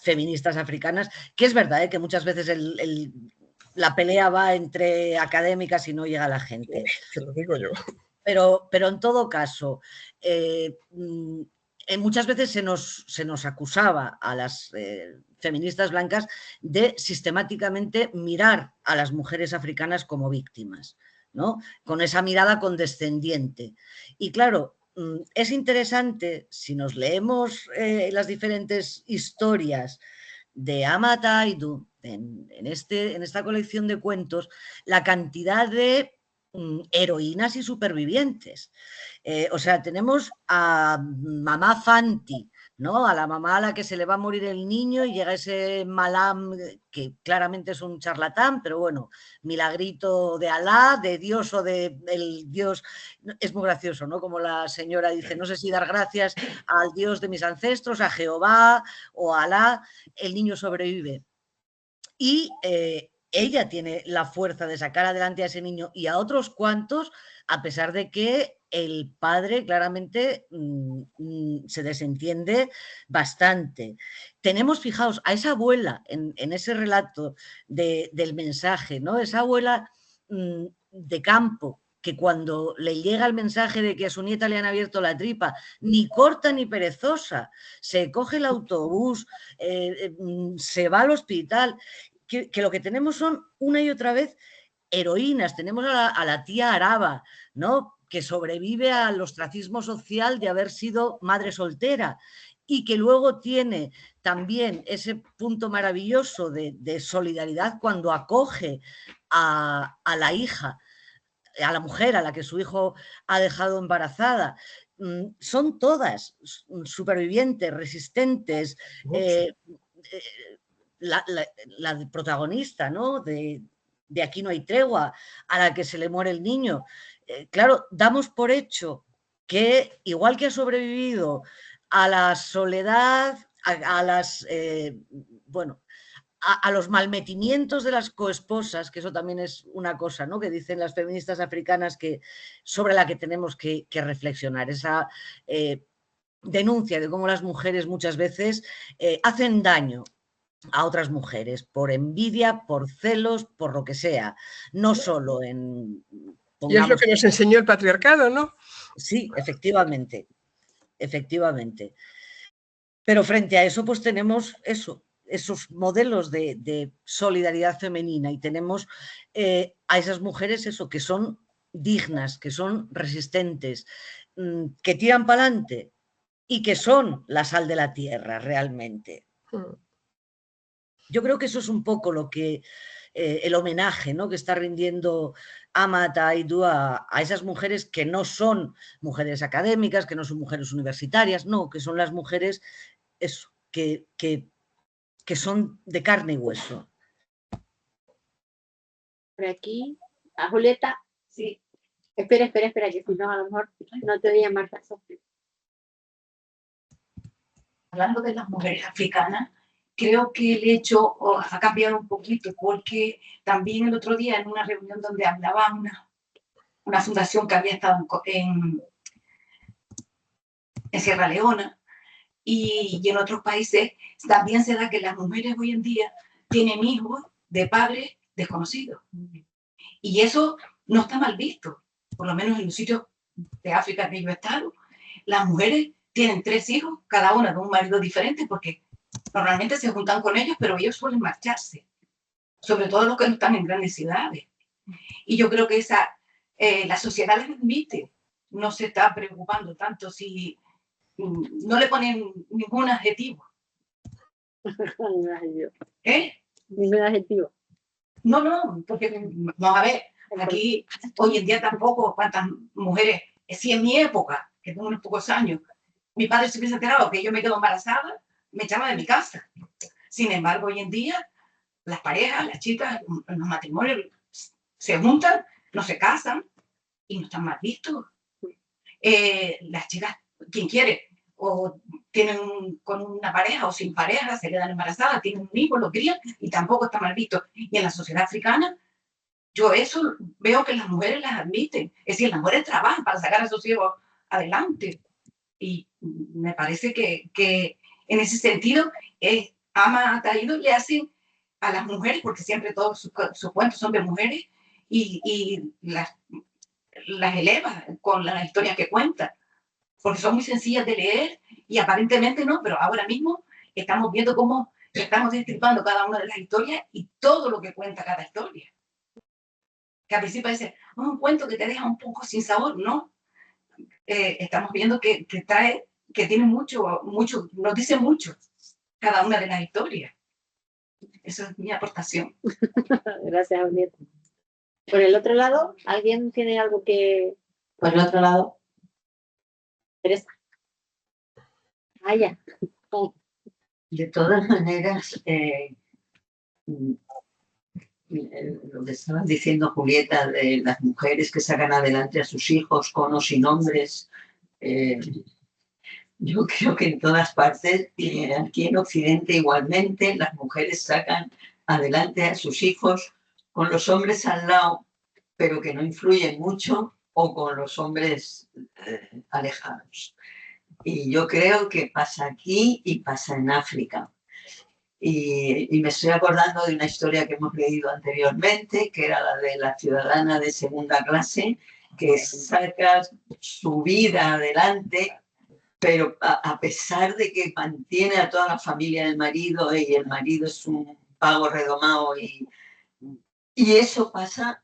feministas africanas, que es verdad, que muchas veces la pelea va entre académicas y no llega a la gente. Que lo digo yo. Pero en todo caso, muchas veces se nos acusaba a las feministas blancas de sistemáticamente mirar a las mujeres africanas como víctimas, ¿no? Con esa mirada condescendiente. Y claro, es interesante, si nos leemos las diferentes historias de Amata Aidoo en esta colección de cuentos, la cantidad de heroínas y supervivientes. O sea, tenemos a mamá Fanti, ¿no? A la mamá a la que se le va a morir el niño y llega ese malam que claramente es un charlatán, pero bueno, milagrito de Alá, de Dios o del Dios. Es muy gracioso, ¿no? Como la señora dice, no sé si dar gracias al Dios de mis ancestros, a Jehová o a Alá, el niño sobrevive. Y ella tiene la fuerza de sacar adelante a ese niño y a otros cuantos, a pesar de que el padre claramente se desentiende bastante. Tenemos, fijaos, a esa abuela en ese relato del mensaje, ¿no? Esa abuela de campo, que cuando le llega el mensaje de que a su nieta le han abierto la tripa, ni corta ni perezosa, se coge el autobús, se va al hospital, que lo que tenemos son una y otra vez heroínas. Tenemos a la tía Araba, ¿no? Que sobrevive al ostracismo social de haber sido madre soltera y que luego tiene también ese punto maravilloso de solidaridad cuando acoge a la hija, a la mujer a la que su hijo ha dejado embarazada. Son todas supervivientes, resistentes, la protagonista, ¿no? De Aquí no hay tregua, a la que se le muere el niño. Claro, damos por hecho que igual que ha sobrevivido a la soledad, a las, bueno, a los malmetimientos de las coesposas, que eso también es una cosa, ¿no? Que dicen las feministas africanas sobre la que tenemos que reflexionar, esa denuncia de cómo las mujeres muchas veces hacen daño a otras mujeres por envidia, por celos, por lo que sea, no solo en... Y es lo que nos enseñó el patriarcado, ¿no? Sí, efectivamente, efectivamente. Pero frente a eso, pues tenemos esos modelos de solidaridad femenina y tenemos a esas mujeres que son dignas, que son resistentes, que tiran para adelante y que son la sal de la tierra realmente. Yo creo que eso es un poco lo que el homenaje, ¿no?, que está rindiendo Amat Taidu a esas mujeres que no son mujeres académicas, que no son mujeres universitarias, no, que son las mujeres que son de carne y hueso. Por aquí, a Julieta. Sí. Espera, que si no, a lo mejor no te oía Marta. Hablando de las mujeres africanas, creo que el hecho ha cambiado un poquito, porque también el otro día en una reunión donde hablaba una fundación que había estado en Sierra Leona y en otros países, también se da que las mujeres hoy en día tienen hijos de padres desconocidos. Y eso no está mal visto, por lo menos en los sitios de África que yo he estado. Las mujeres tienen 3 hijos, cada una de un marido diferente, porque normalmente se juntan con ellos, pero ellos suelen marcharse, sobre todo los que no están en grandes ciudades. Y yo creo que la sociedad les admite, no se está preocupando tanto si no le ponen ningún adjetivo. ¿Eh? Ningún adjetivo. No, porque vamos a ver, aquí hoy en día tampoco cuántas mujeres, si en mi época, que tengo unos pocos años, mi padre se hubiese enterado que yo me quedo embarazada, me echaba de mi casa. Sin embargo, hoy en día, las parejas, las chicas, los matrimonios se juntan, no se casan y no están mal vistos. Las chicas, quien quiere, o tienen con una pareja o sin pareja, se quedan embarazadas, tienen un hijo, lo crían y tampoco está mal visto. Y en la sociedad africana, yo eso veo que las mujeres las admiten. Es decir, las mujeres trabajan para sacar a sus hijos adelante. Y me parece que en ese sentido, Amat Taidu le hacen a las mujeres, porque siempre todos sus cuentos son de mujeres, y las eleva con las historias que cuenta, porque son muy sencillas de leer y aparentemente no, pero ahora mismo estamos viendo cómo estamos destripando cada una de las historias y todo lo que cuenta cada historia. Que al principio dice, un cuento que te deja un poco sin sabor, ¿no? Estamos viendo que tiene mucho, nos dice mucho cada una de las historias. Esa es mi aportación. Gracias, Julieta. Por el otro lado, ¿alguien tiene algo que...? Por el otro lado. Teresa. Ah, ya. De todas maneras, lo que estabas diciendo, Julieta, de las mujeres que sacan adelante a sus hijos con o sin hombres, yo creo que en todas partes, y aquí en Occidente igualmente, las mujeres sacan adelante a sus hijos con los hombres al lado, pero que no influyen mucho, o con los hombres alejados. Y yo creo que pasa aquí y pasa en África. Y me estoy acordando de una historia que hemos leído anteriormente, que era la de la ciudadana de segunda clase, que saca su vida adelante, pero a pesar de que mantiene a toda la familia del marido, y el marido es un pago redomado, y eso pasa.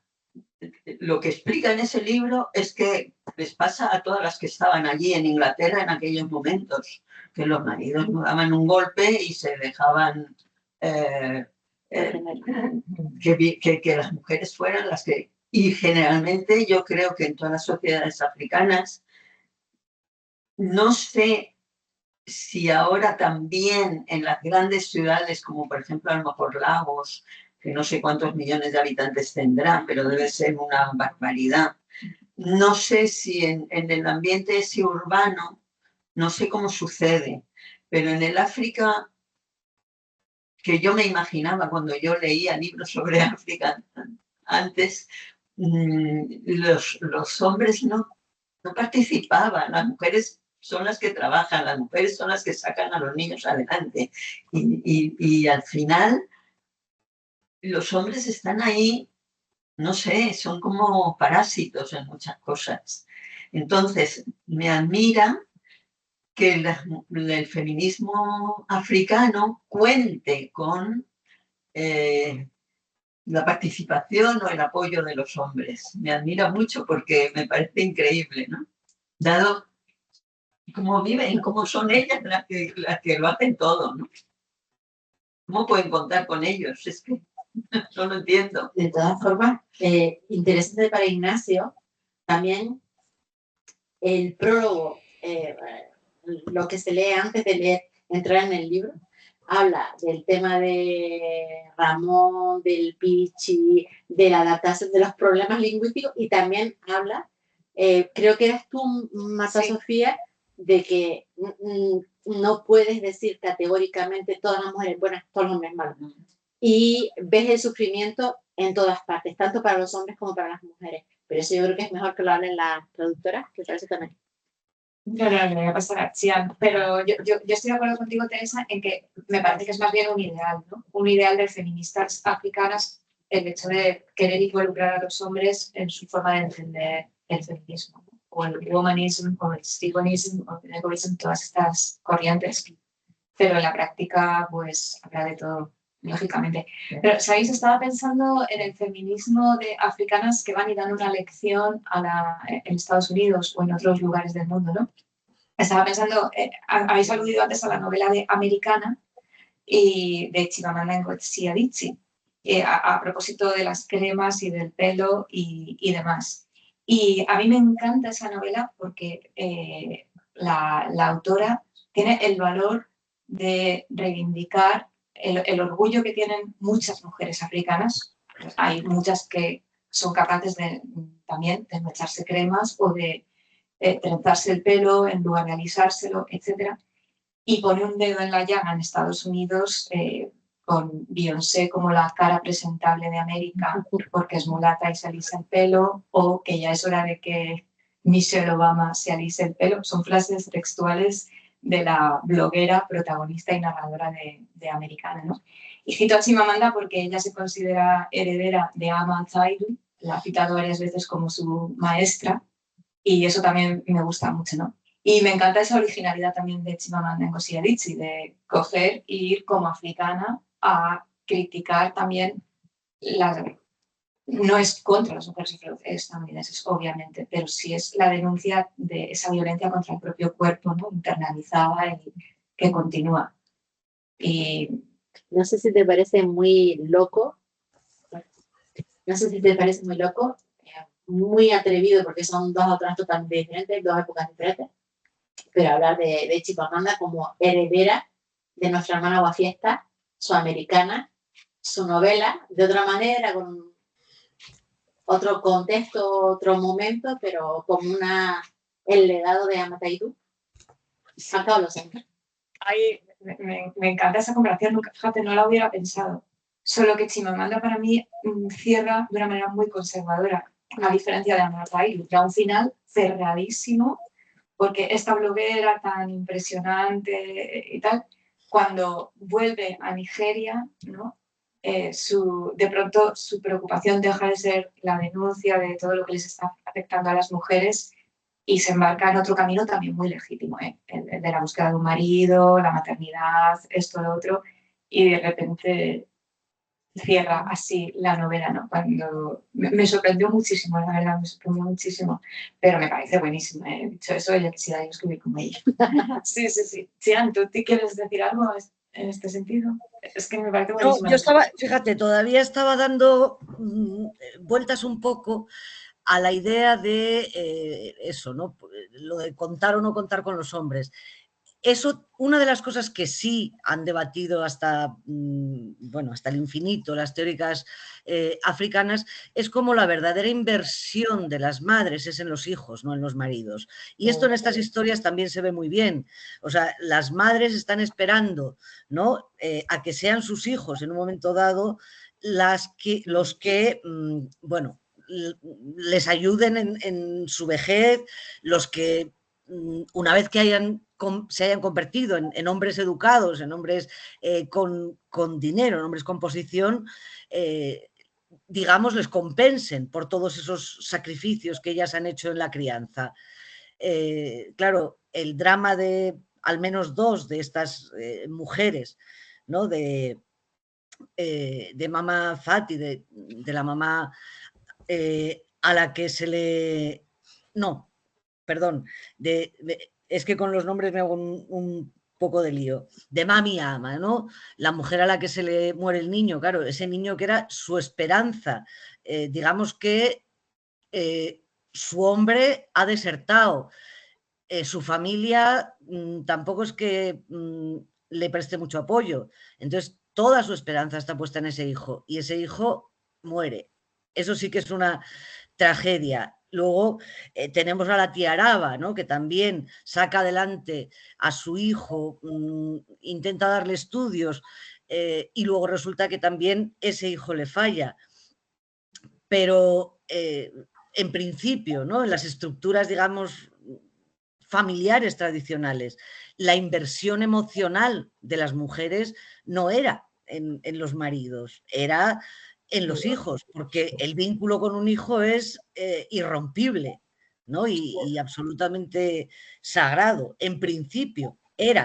Lo que explica en ese libro es que les pasa a todas las que estaban allí en Inglaterra en aquellos momentos, que los maridos no daban un golpe y se dejaban que las mujeres fueran las que... Y generalmente yo creo que en todas las sociedades africanas, no sé si ahora también en las grandes ciudades, como por ejemplo a lo mejor Lagos, que no sé cuántos millones de habitantes tendrá, pero debe ser una barbaridad. No sé si en el ambiente ese urbano, no sé cómo sucede, pero en el África que yo me imaginaba cuando yo leía libros sobre África antes, los hombres no participaban, las mujeres son las que trabajan, las mujeres son las que sacan a los niños adelante. Y al final los hombres están ahí, no sé, son como parásitos en muchas cosas. Entonces, me admira que el feminismo africano cuente con la participación o el apoyo de los hombres. Me admira mucho porque me parece increíble, ¿no? Dado cómo viven, cómo son ellas las que lo hacen todo, ¿no? ¿Cómo pueden contar con ellos? Es que no lo entiendo. De todas formas, interesante para Ignacio, también el prólogo, lo que se lee antes de entrar en el libro, habla del tema de Ramón, del Pichi, de la adaptación, de los problemas lingüísticos, y también habla, creo que eras tú, Marta Sofía, de que no puedes decir categóricamente todas las mujeres buenas, todos los hombres malos. Y ves el sufrimiento en todas partes, tanto para los hombres como para las mujeres. Pero eso yo creo que es mejor que lo hablen las traductoras, que parece también. No, voy a pasar a Chian, pero yo estoy de acuerdo contigo, Teresa, en que me parece que es más bien un ideal, ¿no? Un ideal de feministas africanas, el hecho de querer involucrar a los hombres en su forma de entender el feminismo, ¿no? O el womanism, o el stegonism, o el egoism, todas estas corrientes. Pero en la práctica, pues, habrá de todo, lógicamente. Pero, ¿sabéis? Estaba pensando en el feminismo de africanas que van y dan una lección en Estados Unidos o en otros lugares del mundo, ¿no? Estaba pensando, habéis aludido antes a la novela de Americana y de Chimamanda Ngozi Adichie, a propósito de las cremas y del pelo y demás. Y a mí me encanta esa novela porque la autora tiene el valor de reivindicar el orgullo que tienen muchas mujeres africanas. Hay muchas que son capaces también de echarse cremas o de trenzarse el pelo en lugar de alisárselo, etc. Y pone un dedo en la llaga en Estados Unidos con Beyoncé como la cara presentable de América porque es mulata y se alisa el pelo, o que ya es hora de que Michelle Obama se alise el pelo. Son frases textuales de la bloguera, protagonista y narradora de Americana, ¿no? Y cito a Chimamanda porque ella se considera heredera de Ama Taidu, la ha citado varias veces como su maestra, y eso también me gusta mucho, ¿no? Y me encanta esa originalidad también de Chimamanda Ngozi Adichie, de coger e ir como africana a criticar también no es contra las mujeres estadounidenses, obviamente, pero sí es la denuncia de esa violencia contra el propio cuerpo, ¿no? Internalizada y que continúa. Y no sé si te parece muy loco, muy atrevido, porque son dos otras totalmente diferentes, dos épocas diferentes, pero hablar de Chimamanda como heredera de nuestra hermana Guafiesta, su americana, su novela, de otra manera, con otro contexto, otro momento, pero como el legado de Ama Taidu, sacado los hombres. Me encanta esa comparación, nunca, fíjate, no la hubiera pensado. Solo que Chimamanda para mí cierra de una manera muy conservadora, a diferencia de Ama Taidu, ya un final cerradísimo, porque esta bloguera tan impresionante y tal, cuando vuelve a Nigeria, ¿no? De pronto su preocupación deja de ser la denuncia de todo lo que les está afectando a las mujeres y se embarca en otro camino también muy legítimo, el de la búsqueda de un marido, la maternidad, esto, lo otro, y de repente cierra así la novela, ¿no? Cuando me sorprendió muchísimo, la verdad, me sorprendió muchísimo, pero me parece buenísimo, ¿eh? Dicho eso, ya quisiera yo escribir como ella. Sí. Chian, ¿tú te quieres decir algo en este sentido? Es que me parece buenísimo. No, yo estaba, fíjate, todavía estaba dando vueltas un poco a la idea de eso, ¿no? Lo de contar o no contar con los hombres. Eso, una de las cosas que sí han debatido hasta el infinito las teóricas africanas es como la verdadera inversión de las madres es en los hijos, no en los maridos. Y esto en estas historias también se ve muy bien. O sea, las madres están esperando, ¿no? A que sean sus hijos en un momento dado los que les ayuden en su vejez, los que una vez que se hayan convertido en hombres educados, en hombres con dinero, en hombres con posición, digamos, les compensen por todos esos sacrificios que ellas han hecho en la crianza. Claro, el drama de al menos 2 de estas mujeres, ¿no? De mamá Fati, de la mamá a la que se le... No, perdón, es que con los nombres me hago un poco de lío. De Mami Ama, ¿no? La mujer a la que se le muere el niño, claro, ese niño que era su esperanza. Digamos que su hombre ha desertado. Su familia tampoco es que le preste mucho apoyo. Entonces, toda su esperanza está puesta en ese hijo y ese hijo muere. Eso sí que es una tragedia. Luego tenemos a la tía Araba, ¿no? Que también saca adelante a su hijo, intenta darle estudios y luego resulta que también ese hijo le falla. Pero en principio, ¿no? En las estructuras, digamos, familiares tradicionales, la inversión emocional de las mujeres no era en los maridos, era en los hijos, porque el vínculo con un hijo es irrompible, ¿no? Y absolutamente sagrado. En principio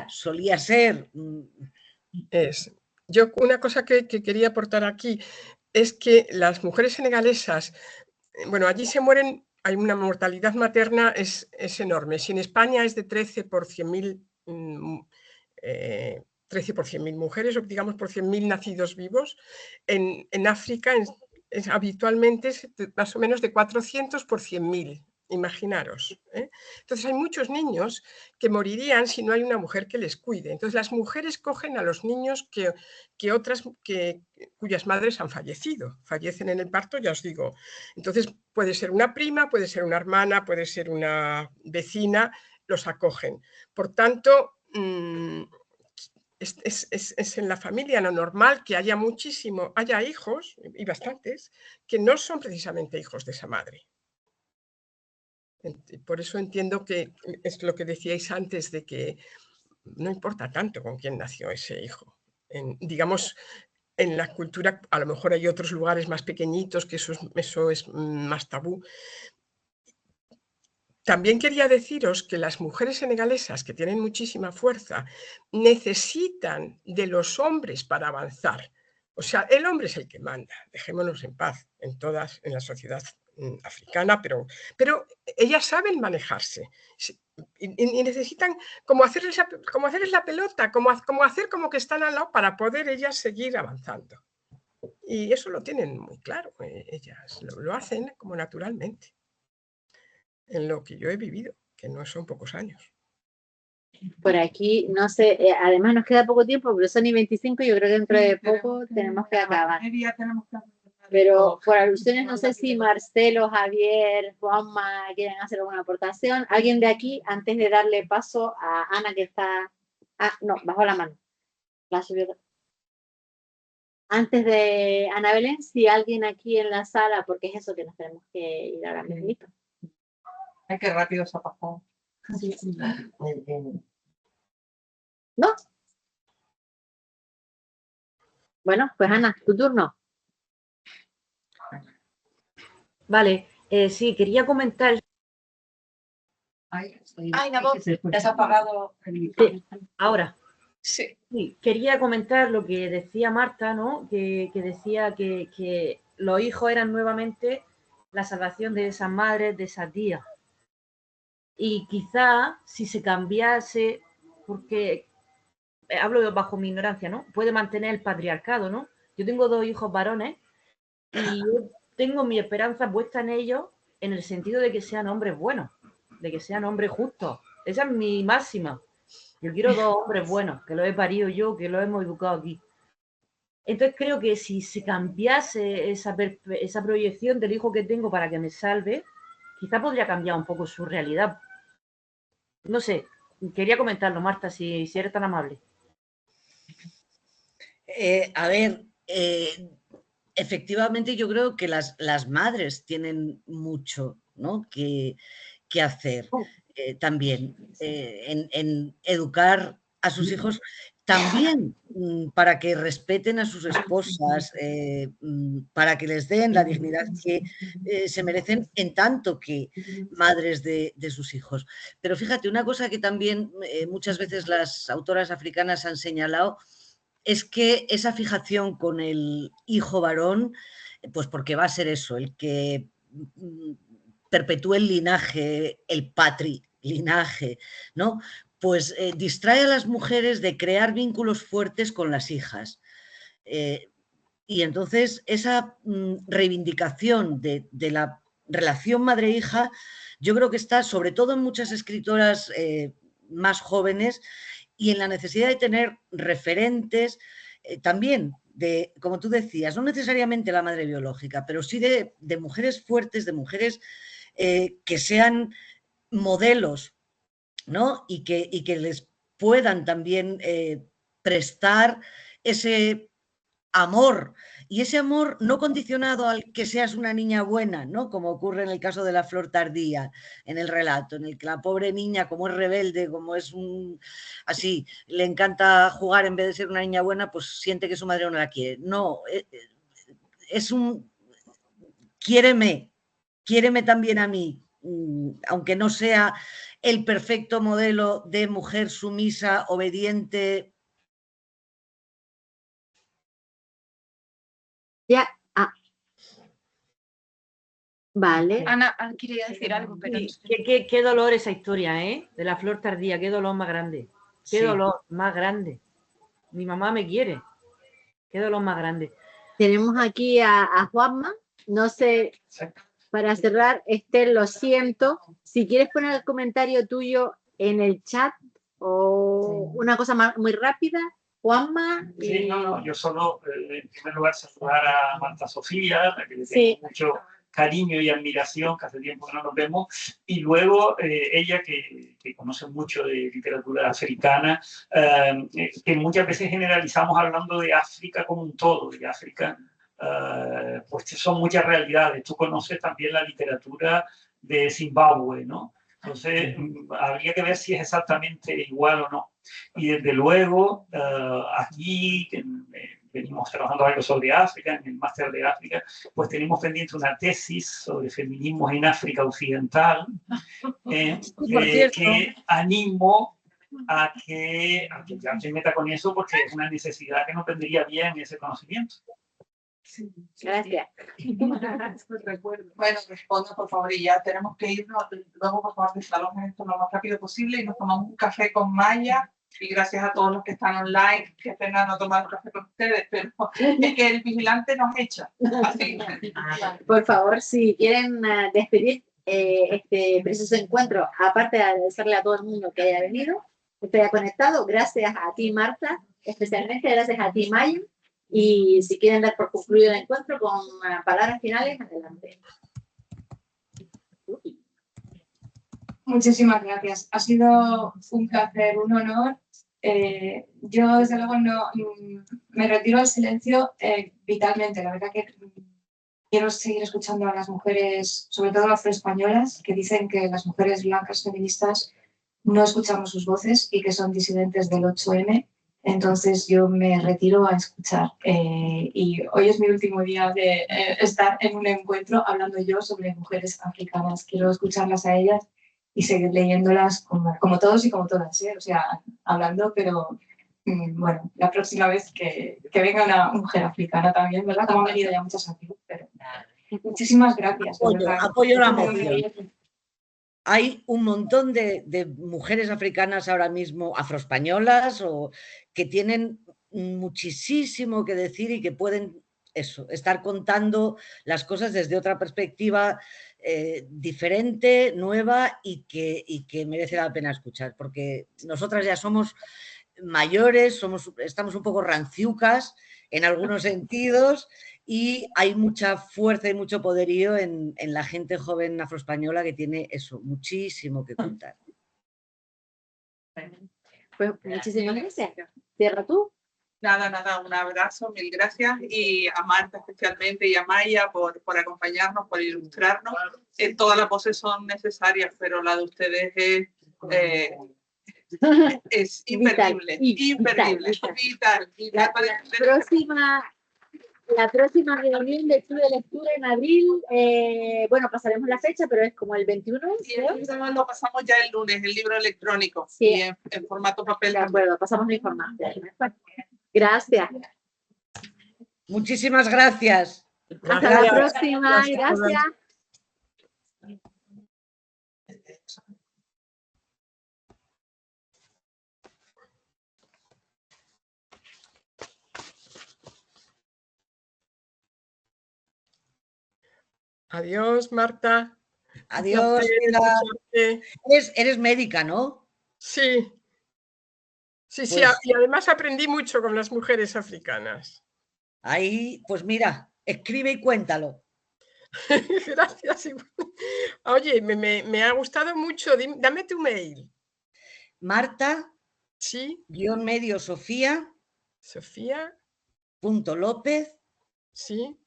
solía ser... Yo una cosa que quería aportar aquí es que las mujeres senegalesas, bueno, allí se mueren, hay una mortalidad materna es enorme. Si en España es de 13 por 100.000 13 por 100.000 mujeres, o digamos por 100.000 nacidos vivos, en África habitualmente es más o menos de 400 por 100.000. Imaginaros. Entonces hay muchos niños que morirían si no hay una mujer que les cuide. Entonces las mujeres cogen a los niños cuyas madres han fallecido. Fallecen en el parto, ya os digo. Entonces puede ser una prima, puede ser una hermana, puede ser una vecina, los acogen. Por tanto, es en la familia lo normal que haya hijos, y bastantes, que no son precisamente hijos de esa madre. Por eso entiendo que es lo que decíais antes, de que no importa tanto con quién nació ese hijo. Digamos, en la cultura, a lo mejor hay otros lugares más pequeñitos que eso es más tabú. También quería deciros que las mujeres senegalesas, que tienen muchísima fuerza, necesitan de los hombres para avanzar. O sea, el hombre es el que manda, dejémonos en paz en la sociedad africana, pero ellas saben manejarse y necesitan como hacerles la pelota, como hacer como que están al lado para poder ellas seguir avanzando. Y eso lo tienen muy claro, ellas lo hacen como naturalmente, en lo que yo he vivido, que no son pocos años. Por aquí, no sé, además nos queda poco tiempo, pero son y 25, yo creo que dentro de poco tenemos que acabar. Pero por alusiones, no sé si Marcelo, Javier, Juanma quieren hacer alguna aportación. Alguien de aquí, antes de darle paso a Ana, que está... Ah, no, bajó la mano. La subió. Antes de Ana Belén, si alguien aquí en la sala, porque es eso que nos tenemos que ir ahora mismo. Ay, qué rápido se ha pasado. Sí. ¿No? Bueno, pues Ana, tu turno. Vale, sí, quería comentar. Ay, no, te has apagado. Sí, ahora. Sí. Sí, quería comentar lo que decía Marta, ¿no? Que decía que los hijos eran nuevamente la salvación de esas madres, de esas tías. Y quizá si se cambiase, porque hablo bajo mi ignorancia, ¿no? Puede mantener el patriarcado, ¿no? Yo tengo 2 hijos varones y yo tengo mi esperanza puesta en ellos en el sentido de que sean hombres buenos, de que sean hombres justos. Esa es mi máxima. Yo quiero 2 hombres buenos, que los he parido yo, que los hemos educado aquí. Entonces creo que si se cambiase esa proyección del hijo que tengo para que me salve, quizá podría cambiar un poco su realidad. No sé, quería comentarlo, Marta, si eres tan amable. A ver, efectivamente yo creo que las madres tienen mucho, ¿no? que hacer. también en educar a sus hijos, también para que respeten a sus esposas, para que les den la dignidad que se merecen en tanto que madres de sus hijos. Pero fíjate, una cosa que también muchas veces las autoras africanas han señalado es que esa fijación con el hijo varón, pues porque va a ser eso, el que perpetúe el linaje, el patrilineaje, ¿no? Pues distrae a las mujeres de crear vínculos fuertes con las hijas. Y entonces esa reivindicación de la relación madre-hija, yo creo que está sobre todo en muchas escritoras más jóvenes y en la necesidad de tener referentes también de, como tú decías, no necesariamente la madre biológica, pero sí de mujeres fuertes, de mujeres que sean modelos, ¿no? Y que les puedan también prestar ese amor, y ese amor no condicionado al que seas una niña buena, ¿no? Como ocurre en el caso de la flor tardía, en el relato, en el que la pobre niña, como es rebelde, como es así, le encanta jugar en vez de ser una niña buena, pues siente que su madre no la quiere. No, es un quiéreme también a mí, aunque no sea el perfecto modelo de mujer sumisa, obediente. Ya, vale. Ana quería decir algo, pero... Qué dolor esa historia, ¿eh? De la flor tardía, qué dolor más grande. Qué dolor más grande. Mi mamá me quiere. Qué dolor más grande. Tenemos aquí a Juanma. No sé, para cerrar, Esther, lo siento. Si quieres poner el comentario tuyo en el chat o una cosa muy rápida, Juanma. Sí, no, yo solo, en primer lugar, saludar a Marta Sofía, a la que le tengo mucho cariño y admiración, que hace tiempo que no nos vemos, y luego ella, que conoce mucho de literatura africana, que muchas veces generalizamos hablando de África como un todo, y África, pues son muchas realidades. Tú conoces también la literatura de Zimbabue, ¿no? Entonces, habría que ver si es exactamente igual o no. Y desde luego, aquí venimos trabajando algo sobre África, en el máster de África, pues tenemos pendiente una tesis sobre feminismos en África Occidental, que animo a que ya se meta con eso, porque es una necesidad que nos vendría bien ese conocimiento. Sí. Gracias. Bueno, responda por favor, y ya tenemos que irnos. Luego, por favor, desalojen esto lo más rápido posible y nos tomamos un café con Maya. Y gracias a todos los que están online. Qué pena no tomar un café con ustedes, pero es que el vigilante nos echa. Así. Por favor, si quieren despedir este precioso encuentro, aparte de agradecerle a todo el mundo que haya venido, que haya conectado, gracias a ti, Marta, especialmente gracias a ti, Maya. Y si quieren dar por concluido el encuentro con palabras finales, adelante. Muchísimas gracias. Ha sido un placer, un honor. Yo, desde luego, no me retiro al silencio vitalmente. La verdad que quiero seguir escuchando a las mujeres, sobre todo afroespañolas, que dicen que las mujeres blancas feministas no escuchamos sus voces y que son disidentes del 8M. Entonces yo me retiro a escuchar y hoy es mi último día de estar en un encuentro hablando yo sobre mujeres africanas. Quiero escucharlas a ellas y seguir leyéndolas como todos y como todas, o sea, hablando, pero bueno, la próxima vez que venga una mujer africana también, ¿verdad? Como han venido ya muchas aquí, pero muchísimas gracias. Apoyo la moción. Hay un montón de mujeres africanas ahora mismo, afroespañolas, o que tienen muchísimo que decir y que pueden estar contando las cosas desde otra perspectiva diferente, nueva y que merece la pena escuchar, porque nosotras ya somos mayores, estamos un poco ranciucas en algunos sentidos, y hay mucha fuerza y mucho poderío en la gente joven afroespañola que tiene eso, muchísimo que contar. Pues muchísimas gracias. Cierra tú. Nada, un abrazo, mil gracias, y a Marta especialmente y a Maya por acompañarnos, por ilustrarnos. Todas las voces son necesarias, pero la de ustedes es imperdible, vital. La próxima reunión de Club de Lectura en abril, bueno, pasaremos la fecha, pero es como el 21. Y el libro lo pasamos ya el lunes, el libro electrónico, sí. Y en formato papel. De acuerdo, pasamos la información. Gracias. Muchísimas gracias. Hasta la próxima, gracias. Adiós, Marta. Adiós, eres médica, ¿no? Sí. Sí, Pues, y además aprendí mucho con las mujeres africanas. Ahí, pues mira, escribe y cuéntalo. Gracias. Oye, me ha gustado mucho. Dame tu mail. Marta. Sí. _medio Sofía. Sofía. .López. Sí.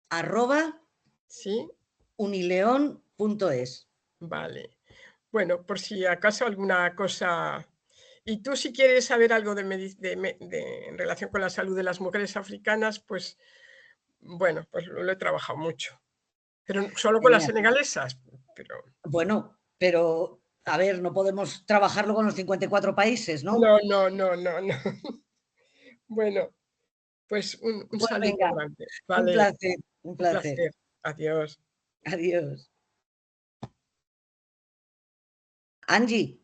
@ Sí. unileón.es. Vale. Bueno, por si acaso alguna cosa. Y tú, si quieres saber algo en relación con la salud de las mujeres africanas, pues bueno, pues lo he trabajado mucho. Pero solo con las senegalesas. Bueno, pero a ver, no podemos trabajarlo con los 54 países, ¿no? No. Bueno, pues un saludo grande. Vale. Un placer. Adiós. Adiós. Angie.